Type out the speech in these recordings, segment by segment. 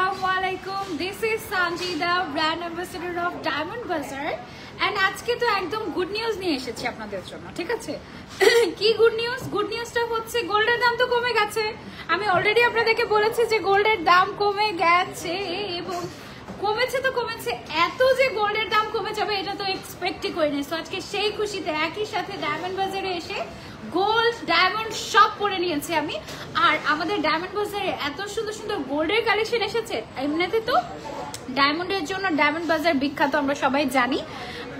Assalamualaikum. This is Sanjida, brand ambassador of Diamond Bazaar. And আজকে তো একদম good news নিয়ে এসেছি আপনাদের জন্য, ঠিক আছে? কি গুড নিউজ? গুড নিউজটা হচ্ছে গোল্ডের দাম তো কমে গেছে। আমি অলরেডি আপনাদেরকে বলেছি যে গোল্ডের দাম কমে গেছে এবং কমেছে তো কমেছে, এত যে গোল্ডের দাম কমে যাবে এটা তো এক্সপেক্টই করিনি। সো আজকে সেই খুশিতে একই সাথে ডায়মন্ড বাজারে এসে গোল্ড ডায়মন্ড সব পরে নিয়েছি আমি। আর আমাদের ডায়মন্ড বাজারে এত সুন্দর সুন্দর গোল্ডের কালেকশন এসেছে। এমনিতে তো ডায়মন্ডের জন্য ডায়মন্ড বাজার বিখ্যাত, আমরা সবাই জানি,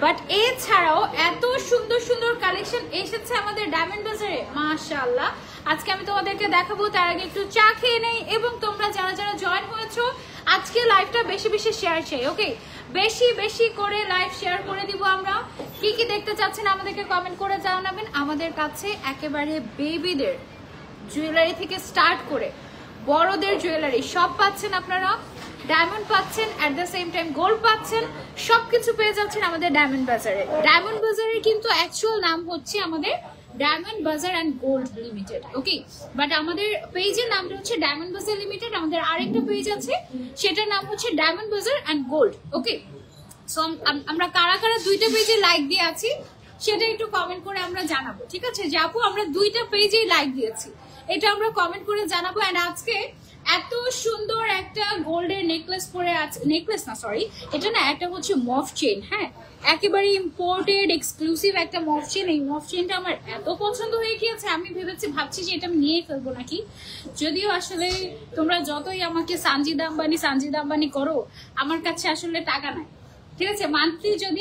বাট এছাড়াও এত সুন্দর সুন্দর কালেকশন এসেছে আমাদের ডায়মন্ড বাজারে, মাশাআল্লাহ। আজকে আমি তোমাদেরকে দেখাবো, তার আগে একটু চা খেয়ে নেই। এবং তোমরা যারা যারা জয়েন হয়েছো আজকে লাইভটা বেশি বেশি শেয়ার চাই, ওকে? বেশি বেশি করে লাইভ শেয়ার করে দিব। আমরা কি কি দেখতে চাচ্ছেন আমাদেরকে কমেন্ট করে জানাবেন। আমাদের কাছে একেবারে বেবিদের জুয়েলারি থেকে স্টার্ট করে বড়দের জুয়েলারি সব পাচ্ছেন আপনারা। ডায়মন্ড পাচ্ছেন, at the same time gold পাচ্ছেন, সবকিছু পেয়ে যাচ্ছেন আমাদের ডায়মন্ড বাজারে। ডায়মন্ড বাজারের কিন্তু অ্যাকচুয়াল নাম হচ্ছে আমাদের ডায়মন্ড বাজার and gold limited, okay? But আমাদের পেজের নামটা হচ্ছে ডায়মন্ড বাজার লিমিটেড। আমাদের আরেকটা পেজ আছে, সেটার নাম হচ্ছে ডায়মন্ড বাজার অ্যান্ড গোল্ড, ওকে? সো আমরা কারা কারা দুইটা পেজে লাইক দিয়ে আছি সেটা একটু কমেন্ট করে আমরা জানাবো, ঠিক আছে? যে আপু আমরা দুইটা পেজেই লাইক দিয়েছি, এটা আমরা কমেন্ট করে জানাবো। অ্যান্ড আজকে এত সুন্দর একটা গোল্ডের নেকলেস পরে আছে, নেকলেস না সরি, এটা না একটা হচ্ছে মফ চেইন, হ্যাঁ, একেবারে ইম্পোর্টেড এক্সক্লুসিভ একটা মফ চেইন। এই মফ চেইনটা আমার এত পছন্দ হয়ে গিয়েছে, আমি ভাবছি যে এটা আমি নিয়ে ফেলবো নাকি। যদিও আসলে তোমরা যতই আমাকে সানজিদা আম্বানি করো, আমার কাছে আসলে টাকা নাই, ঠিক আছে? মান্থলি যদি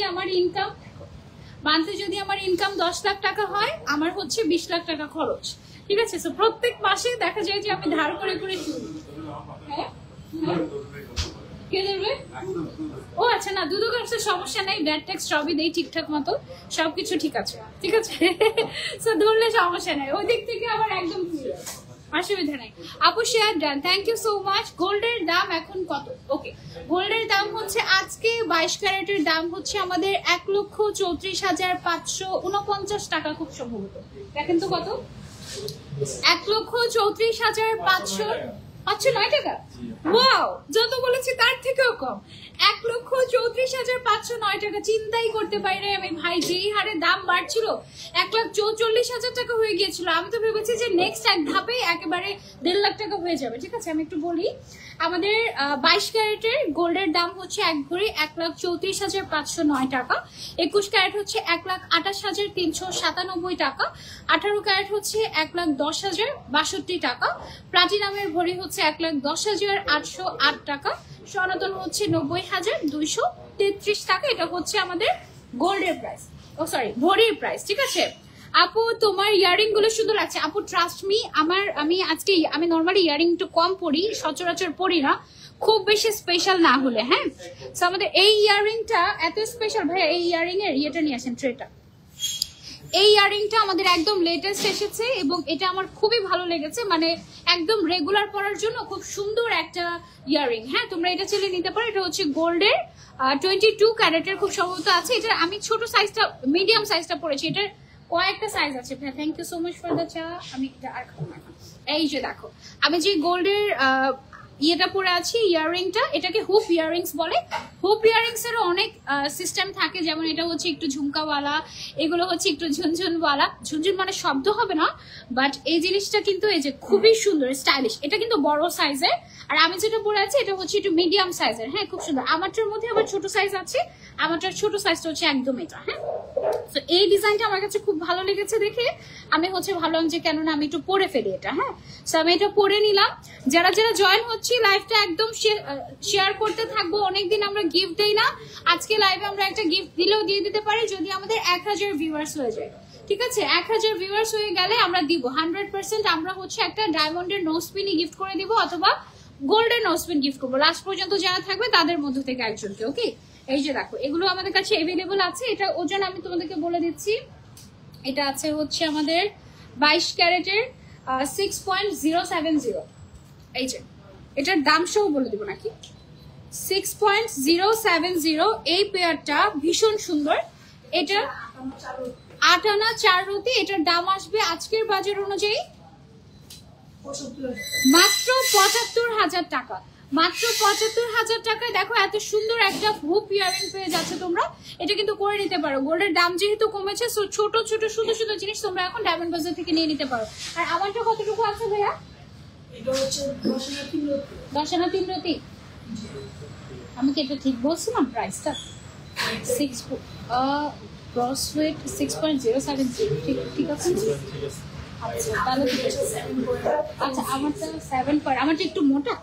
আমার ইনকাম 10 লাখ টাকা হয়, আমার হচ্ছে 20 লাখ টাকা খরচ, ঠিক আছে? সো প্রত্যেক মাসে দেখা যায় যে আমি ধার করে করে শুনি। হ্যাঁ, কে ধরবে? ও আচ্ছা, না দুধ গাছে সমস্যা নেই, ব্যাড ট্যাক্স সবই দেই ঠিকঠাক মতো, সবকিছু ঠিক আছে, ঠিক আছে? সো ধরলে সমস্যা নেই, ওই দিক থেকে আমার একদম অসুবিধা নাই। আপু share done, thank you so much. গোল্ডের দাম এখন কত? ওকে, গোল্ডের দাম হচ্ছে আজকে 22 ক্যারেটের দাম হচ্ছে আমাদের 1,34,549 টাকা, খুব সম্ভবত। দেখেন তো কত, 1,34,509 টাকা। ওয়াও, যত বলেছি তার থেকেও কম, 1,34,509 টাকা। চিন্তাই করতে পারি না আমি, ভাই যেই হারে দাম বাড়ছিল 1,44,000 টাকা হয়ে গিয়েছিল। আমি তো ভেবেছি যে নেক্সট এক ধাপে একেবারে 1.5 লাখ টাকা হয়ে যাবে, ঠিক আছে? আমি একটু বলি, আমাদের 22 ক্যারেটের গোল্ডের দাম হচ্ছে এক ভরি 1,34,509 টাকা, 21 ক্যারেট হচ্ছে 1,28,397 টাকা, 18 ক্যারেট হচ্ছে 1,10,062 টাকা, প্লাটিনামের ভরি হচ্ছে 1,10,808 টাকা, সনাতন হচ্ছে 90,233 টাকা। এটা হচ্ছে আমাদের গোল্ডের প্রাইস, ও সরি ভরির প্রাইস, ঠিক আছে? আপু তোমার ইয়ারিং গুলো সুন্দর লাগছে। আপু ট্রাস্ট মি, আমি নর্মালি ইয়ারিং একটু কম পরি, সচরাচর পরি না, খুব বেশি স্পেশাল না হলে, হ্যাঁ? সো আমাদের এই ইয়ারিংটা এত স্পেশাল, ভাইয়া এই ইয়ারিং এর ইয়েটা নিয়ে আসেন, ট্রেটা। এই ইয়ারিংটা আমাদের একদম লেটেস্ট এসেছে এবং এটা আমার খুবই ভালো লেগেছে, মানে একদম রেগুলার পরার জন্য খুব সুন্দর একটা ইয়ারিং। হ্যাঁ, তোমরা এটা চাইলে নিতে পারো। এটা হচ্ছে গোল্ডের 22 ক্যারেটের, খুব সম্ভবত আছে। এটা আমি ছোট সাইজটা, মিডিয়াম সাইজটা পরেছি, এটার কয়েকটা সাইজ আছে। Thank you so much for the চা। আমি এটা আর খাবো না। এই যে দেখো, আমি যে গোল্ডের ইয়েটা পরে আছি, ইয়াররিংটা, এটাকে হুপ ইয়াররিংস বলে। হুপ ইয়াররিংস এরও অনেক সিস্টেম থাকে, যেমন এটা হচ্ছে একটু ঝুমকাওয়ালা, এগুলো হচ্ছে একটু ঝুনঝুনওয়ালা। ঝুনঝুন মানে শব্দ হবে না, বাট এই জিনিসটা কিন্তু এই যে খুবই সুন্দর স্টাইলিশ। এটা কিন্তু বড় সাইজের, আর আমি যেটা পরে আছি এটা হচ্ছে একটু মিডিয়াম সাইজের। হ্যাঁ, খুব সুন্দর। আমারটার মধ্যে আবার ছোট সাইজ আছে, আমারটার ছোট সাইজটা হচ্ছে একদম এটা। হ্যাঁ, তো এই ডিজাইনটা আমার কাছে খুব ভালো লেগেছে দেখে আমি হচ্ছে ভাবলাম যে কেননা আমি একটু পরে ফেলি এটা। হ্যাঁ, তো আমি এটা পরে নিলাম। যারা যারা জয়েন হচ্ছি লাইভটা একদম শেয়ার করতে থাকবো। অনেকদিন আমরা গিফট দেই না, আজকে লাইভে আমরা একটা গিফট দিলেও দিয়ে দিতে পারি যদি আমাদের 1000 ভিউয়ার্স হয়ে যায়, ঠিক আছে? 1000 ভিউয়ার্স হয়ে গেলে আমরা দিব 100%। আমরা হচ্ছে একটা ডায়মন্ডের নোজপিনই গিফট করে দিব অথবা গোল্ডের নোজপিন গিফট করবো। লাস্ট পর্যন্ত যারা থাকবে তাদের মধ্য থেকে একজনকে, ওকে? এই যে দেখো, এগুলো আমাদের কাছে অ্যাভেলেবল আছে। এটা ওজন আমি তোমাদেরকে বলে দিচ্ছি, এটা আছে হচ্ছে আমাদের 22 ক্যারেটের 6.070। এই যে এটার দাম সহ বলে দিব নাকি, 6.070। এই পেয়ারটা ভীষণ সুন্দর। এটা 8 আনা 4 রতি। এটার দাম আসবে আজকের বাজার অনুযায়ী মাত্র ৭৫,০০০ টাকা। মাত্র ৭৫,০০০ টাকায় দেখো এত সুন্দর একটা হুপ ইয়ারিং পেয়ে যাচ্ছে তোমরা। এটা কিন্তু করে নিতে পারো, গোল্ডের দাম যেহেতু কমেছে, সো ছোট ছোট সুন্দর সুন্দর জিনিস তোমরা এখন ডায়মন্ড বাজার থেকে নিয়ে নিতে পারো। আর আমারটা কতটুকু আছে ভাইয়া? এটা হচ্ছে 10 আনা 3 রতি। আমি কি এটা ঠিক বলছিলাম প্রাইসটা? 6 গ্রস ওয়েট 6.070 ঠিক আছে। আচ্ছা তাহলে আচ্ছা আমারটা 7 পয়েন্ট, আমারটা একটু মোটা।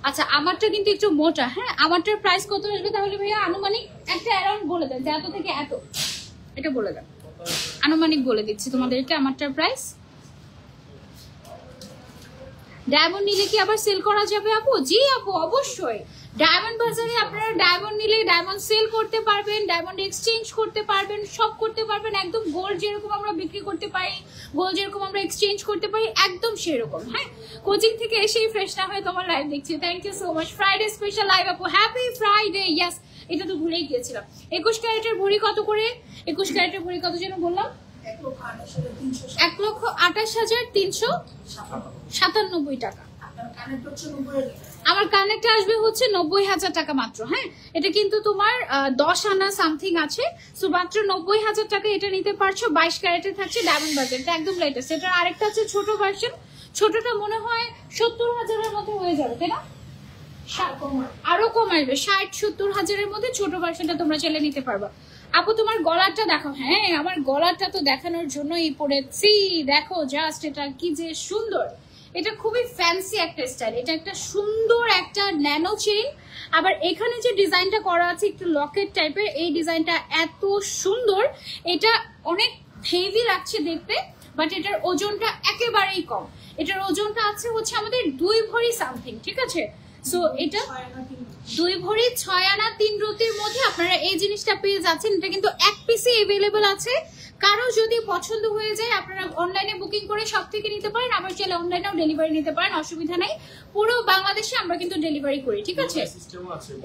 আচ্ছা আমারটা কিন্তু একটু মোটা। হ্যাঁ আমারটার প্রাইস কত আসবে তাহলে ভাইয়া? আনুমানিক একটা অ্যারাউন্ড বলে দেন, এত থেকে এত, এটা বলে দেন। আনুমানিক বলে দিচ্ছি তোমাদেরকে আমারটার প্রাইস। ডায়মন্ড নিলে কি আবার সেল করা যাবে আপু? জি আপু অবশ্যই। ডায়মন্ড বাজারে আপনারা ডায়মন্ড নিলে ডায়মন্ড সেল করতে পারবেন, ডায়মন্ড এক্সচেঞ্জ করতে পারবেন, সব করতে পারবেন। একদম গোল্ড যেরকম আমরা বিক্রি করতে পারি, গোল্ড যেরকম আমরা এক্সচেঞ্জ করতে পারি, একদম সেরকম। হ্যাঁ কোচিং থেকে এসেই ফ্রেশ না হয়ে তোমার লাইভ দেখছি, thank you so much. Friday special live আপু, হ্যাপি ফ্রাইডে। ইয়েস এটা তো ভুলেই গিয়েছিলাম। 21 ক্যারেটের ভরি কত করে? 21 ক্যারেটের ভরি কত যেন বললাম? 1,28,397 টাকা। আমার কানেক্টে আসবে হচ্ছে 90,000 টাকা মাত্র। হ্যাঁ এটা কিন্তু তোমার 10 আনা সামথিং আছে, সো মাত্র 90,000 টাকা এটা নিতে পারছো। 22 ক্যারেটে থাকছে ডায়মন্ড বাজার, এটা একদম লেটেস্ট। এটার আরেকটা আছে ছোট ভার্সন, ছোটটা মনে হয় 70,000-এর মতো হয়ে যাবে, তাই না? আরো কম আসবে, 60-70,000-এর মধ্যে ছোট ভার্সনটা তোমরা চাইলে নিতে পারবা। আপু তোমার গলাটা দেখো। হ্যাঁ আমার গলাটা তো দেখানোর জন্যই পড়েছি, দেখো জাস্ট এটা কি যে সুন্দর। এটা খুবই ফ্যান্সি একটা স্টাইল, এটা একটা সুন্দর একটা ন্যানো চেইন। আবার এখানে যে ডিজাইনটা করা আছে একটু লকেট টাইপের, এই ডিজাইনটা এত সুন্দর। এটা অনেক হেভি লাগছে দেখতে, বাট এটার ওজনটা একেবারেই কম। এটার ওজনটা আছে হচ্ছে আমাদের 2 ভরি সামথিং, ঠিক আছে? সো এটা 2 ভরি 6 আনা 3 রতির মধ্যে আপনারা এই জিনিসটা পেয়ে যাচ্ছেন। এটা কিন্তু এক পিসে অ্যাভেলেবল আছে। কারো যদি পছন্দ হয়ে যায় আপনারা অনলাইনে বুকিং করে সব থেকে নিতে পারেন, আবার চাইলে অনলাইনেও ডেলিভারি নিতে পারেন, অসুবিধা নাই। পুরো বাংলাদেশে আমরা কিন্তু ডেলিভারি করি, ঠিক আছে?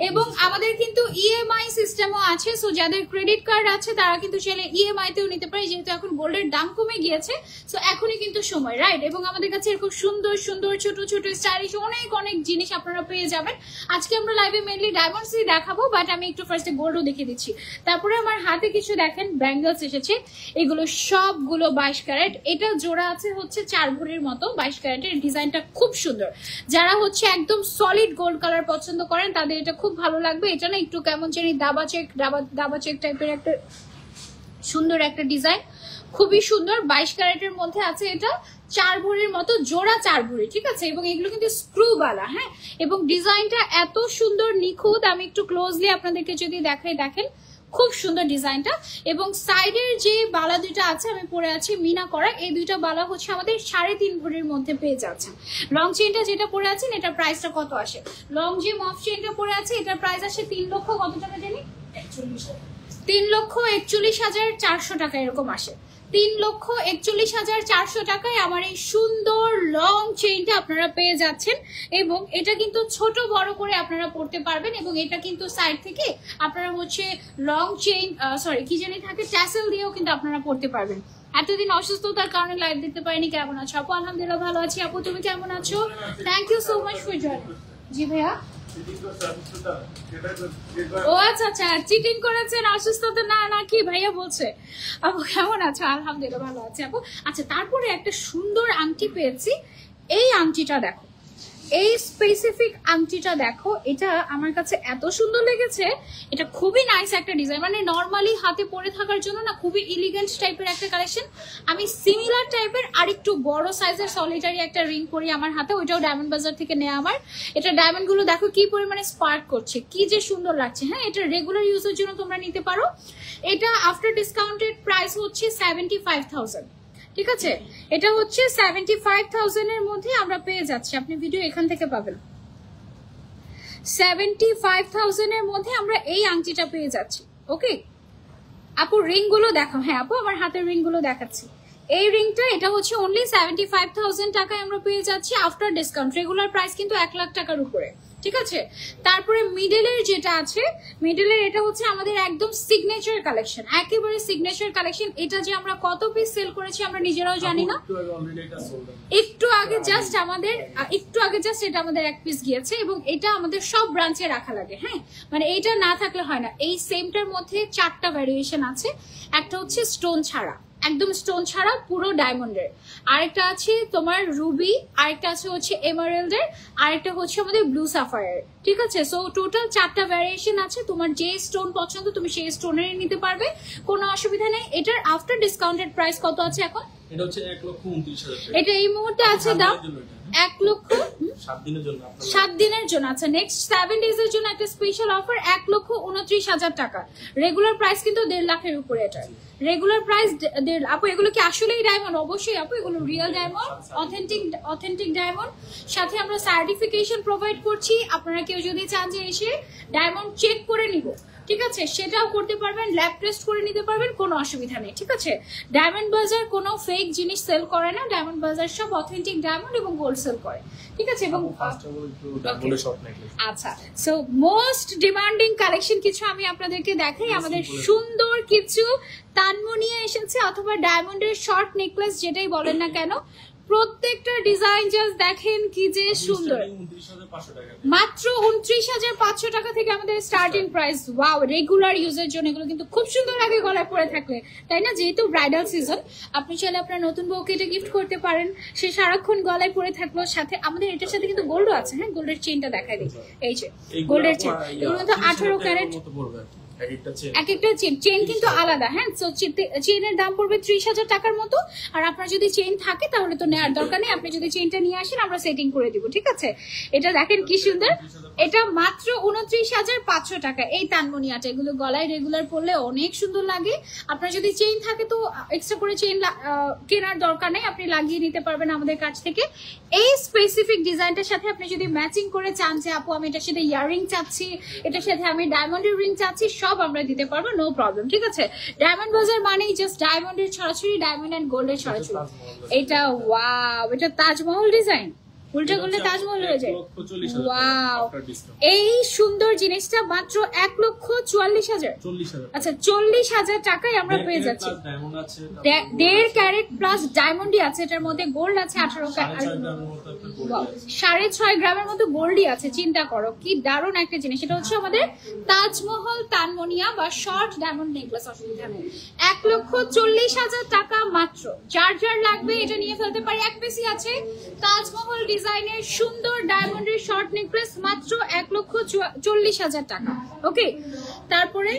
এবং আমাদের কিন্তু ইএমআই সিস্টেমও আছে। সো যাদের ক্রেডিট কার্ড আছে তারা কিন্তু চাইলে ইএমআই তেও নিতে পারে, যেহেতু এখন গোল্ডের দাম কমে গিয়েছে। সো এখনই কিন্তু সময়, রাইট? এবং আমাদের কাছে এরকম সুন্দর সুন্দর ছোট ছোট স্টাইলিশ অনেক অনেক জিনিস আপনারা পেয়ে যাবেন। আজকে আমরা লাইভে মেইনলি ডায়মন্ডসই দেখাবো, বাট আমি একটু ফার্স্টে গোল্ডও দেখিয়ে দিচ্ছি। তারপরে আমার হাতে কিছু দেখেন ব্যাঙ্গলস এসেছে, এগুলো সবগুলো 22 ক্যারেট। এটা জোড়া আছে হচ্ছে 4 ভরির মতো 22 ক্যারেটের। ডিজাইনটা খুব সুন্দর। যারা হচ্ছে একদম সলিড গোল্ড কালার পছন্দ করেন তাদের এটা খুব ভালো লাগবে। এটা না একটু কেমন জানি দাবা চেক টাইপের একটা সুন্দর একটা ডিজাইন, খুবই সুন্দর। 22 ক্যারেটের মধ্যে আছে এটা, 4 ভরির মতো জোড়া, 4 ভরি, ঠিক আছে? এবং এগুলো কিন্তু স্ক্রুওয়ালা। হ্যাঁ এবং ডিজাইনটা এত সুন্দর নিখুঁত। আমি একটু ক্লোজলি আপনাদেরকে যদি দেখাই, দেখেন খুব সুন্দর ডিজাইনটা। এবং সাইডের যে বালা দুইটা আছে আমি পরে আছি মিনা করা, এই দুইটা বালা হচ্ছে আমাদের 3.5 ভরির মধ্যে পেয়ে যাচ্ছেন। লং চেইনটা যেটা পরে আছেন এটার প্রাইসটা কত আসে? লং যে মফ চেইনটা পরে আছে এটার প্রাইস আসে 3 লক্ষ কত টাকা জানি? 3,41,400 টাকা এরকম আসে। 3,41,400 টাকায় আমার এই সুন্দর লং চেইনটা আপনারা পেয়ে যাচ্ছেন। এবং এটা কিন্তু ছোট বড় করে আপনারা পড়তে পারবেন। এবং এটা কিন্তু সাইড থেকে আপনারা হচ্ছে লং চেইন কি জানি থাকে, ট্যাসেল দিয়েও কিন্তু আপনারা পড়তে পারবেন। এতদিন অসুস্থতার কারণে লাইভ দেখতে পারিনি। কেমন আছো আপু? আলহামদুলিল্লাহ ভালো আছি। আপু তুমি কেমন আছো? Thank you so much for joining. জি ভাইয়া। ও আচ্ছা আচ্ছা, চিটিং করেছেন, অসুস্থতা না নাকি ভাইয়া বলছে। আপু কেমন আছো? আলহামদুলিল্লাহ ভালো আছে আপু। আচ্ছা তারপরে একটা সুন্দর আংটি পেয়েছি। এই আংটিটা দেখো, এই স্পেসিফিক আংটিটা দেখো, এটা আমার কাছে এত সুন্দর লেগেছে। এটা খুবই নাইস একটা ডিজাইন, মানে নর্মালি হাতে পরে থাকার জন্য না খুবই এলিগেন্ট টাইপের একটা কালেকশন। আমি সিমিলার টাইপের আরেকটু বড় সাইজের সলিটারি একটা রিং পরি আমার হাতে, ওইটাও ডায়মন্ড বাজার থেকে নেওয়া আমার। এটা ডায়মন্ড গুলো দেখো কি পরিমাণে স্পার্ক করছে, কি যে সুন্দর লাগছে। হ্যাঁ এটা রেগুলার ইউজের জন্য তোমরা নিতে পারো। এটা আফটার ডিসকাউন্টেড প্রাইস হচ্ছে 75,000, ঠিক আছে? এটা হচ্ছে 75,000 এর মধ্যে আমরা পেয়ে যাচ্ছি। আপনি ভিডিও এখান থেকে পাবেন। 75,000 এর মধ্যে আমরা এই আংটিটা পেয়ে যাচ্ছি। ওকে আপু রিং গুলো দেখো। হ্যাঁ আপু আমার হাতের রিং গুলো দেখাচ্ছি। এই রিংটা এটা হচ্ছে অনলি 75,000 টাকায় আমরা পেয়ে যাচ্ছি আফটার ডিসকাউন্ট। রেগুলার প্রাইস কিন্তু 1 লাখ টাকার উপরে, ঠিক আছে। তারপরে মিডলের যেটা আছে, মিডলের এটা হচ্ছে আমাদের একদম সিগনেচার কালেকশন, একেবারে সিগনেচার কালেকশন। এটা যে আমরা কত পিস সেল করেছি আমরা নিজেরাও জানি না। একটু আগে জাস্ট এটা আমাদের এক পিস গিয়েছে এবং এটা আমাদের সব ব্রাঞ্চে রাখা লাগে। হ্যাঁ, মানে এইটা না থাকলে হয় না। এই সেমটার মধ্যে 4টা ভ্যারিয়েশন আছে। একটা হচ্ছে স্টোন ছাড়া, একদম স্টোন ছাড়া পুরো ডায়মন্ডের, আরেকটা আছে তোমার রুবি, আরেকটা আছে হচ্ছে এমারেল্ডের, আরেকটা হচ্ছে আমাদের ব্লু সাফায়ার। ঠিক আছে, সো টোটাল 4টা ভ্যারিয়েশন আছে। তোমার যে স্টোন পছন্দ তুমি সেই স্টোনেরই নিতে পারবে, কোনো অসুবিধা নেই। এটার আফটার ডিসকাউন্টেড প্রাইস কত আছে এখন? এটা হচ্ছে 1,29,000 টাকা। এটা এই মুহূর্তে আছে দাম 1 লক্ষ 7 দিনের জন্য। আচ্ছা, নেক্সট 7 ডেজ এর জন্য একটা স্পেশাল অফার 1,29,000 টাকা। রেগুলার প্রাইস কিন্তু 1.5 লাখের উপরে। এটা রেগুলার প্রাইস 1.5। আপু এগুলো কি আসলেই ডায়মন্ড? অবশ্যই আপু, এগুলো রিয়েল ডায়মন্ড, অথেন্টিক ডায়মন্ড। সাথে আমরা সার্টিফিকেশন প্রোভাইড করছি। আপনারা কেউ যদি চান যে এসে ডায়মন্ড চেক করে নিব, ঠিক আছে, সেটাও করতে পারবেন, ল্যাব টেস্ট করে নিতে পারবেন, কোনো অসুবিধা নেই। ঠিক আছে, ডায়মন্ড বাজার কোনো ফেক জিনিস সেল করে না। ডায়মন্ড বাজার সব অথেন্টিক ডায়মন্ড এবং গোল্ড সেল করে। ঠিক আছে, এবং আচ্ছা, সো মোস্ট ডিমান্ডিং কালেকশন কিছু আমি আপনাদেরকে দেখাই। আমাদের সুন্দর কিছু তানমনিয়া এসেছে, অথবা ডায়মন্ডের শর্ট নেকলেস, যেটাই বলেন না কেন, প্রত্যেকটা ডিজাইন জাস্ট দেখেন কি যে সুন্দর। মাত্র 29,500 টাকা থেকে আমাদের স্টার্টিং প্রাইস। ওয়াও, রেগুলার ইউজের জন্য এগুলো কিন্তু খুব সুন্দর লাগে গলায় পরে থাকলে, তাই না? যেহেতু ব্রাইডাল সিজন, আপনি চাইলে আপনার নতুন বউকে এটা গিফট করতে পারেন, সে সারাক্ষণ গলায় পরে থাকলো। সাথে আমাদের এটার সাথে কিন্তু গোল্ডও আছে। হ্যাঁ, গোল্ডের চেইনটা দেখাই দিই। এই যে গোল্ডের চেইন, এগুলো কিন্তু 18 ক্যারেট। এক একটা চেইন কিন্তু আলাদা। হ্যাঁ, তো চেইনের দাম পড়বে 30,000 টাকার মতো। আর আপনার যদি চেইন থাকে তাহলে তো নেওয়ার দরকার নেই, আপনি যদি চেইনটা নিয়ে আসেন আমরা সেটিং করে দিব। ঠিক আছে, এটা দেখেন কি সুন্দর। এটা মাত্র 29,500 টাকা। এই তানমনিয়াটা, এগুলো গলায় রেগুলার পরলে অনেক সুন্দর লাগে। আপনার যদি চেইন থাকে তো এক্সট্রা করে চেইন কেনার দরকার নেই, আপনি লাগিয়ে নিতে পারবেন আমাদের কাছ থেকে। এই স্পেসিফিক ডিজাইনটার সাথে আপনি যদি ম্যাচিং করে চান যে আপু আমি এটার সাথে ইয়াররিং চাচ্ছি, এটার সাথে আমি ডায়মন্ডের রিং চাচ্ছি, সব আমরা দিতে পারবো, নো প্রবলেম। ঠিক আছে, ডায়মন্ড বাজার মানেই জাস্ট ডায়মন্ডের ছড়াছড়ি, ডায়মন্ড এন্ড গোল্ডের ছড়াছড়ি। এটা ওয়াও, এটা তাজমহল ডিজাইন, উল্টা করলে তাজমহল হয়ে যায়। ওয়াও, এই সুন্দর জিনিসটা মাত্র 1,44,000। আচ্ছা, 40,000 টাকায় আমরা পেয়ে যাচ্ছি। 1.5 ক্যারেট প্লাস ডায়মন্ডই আছে, এটার মধ্যে গোল্ড আছে 18 ক্যারেট, 6.5 গ্রামের মতো গোল্ডই আছে। চিন্তা করো কি দারুণ একটা জিনিস। এটা হচ্ছে আমাদের তাজমহল তানমনিয়া বা শর্ট ডায়মন্ড নেকলেস। অসুবিধা নেই, 1,40,000 টাকা মাত্র। যার যার লাগবে এটা নিয়ে ফেলতে পারি। এক পিসই আছে তাজমহল ডিজাইনের সুন্দর ডায়মন্ডের শর্ট নেকলেস, মাত্র 1,40,000 টাকা। ওকে, তারপরে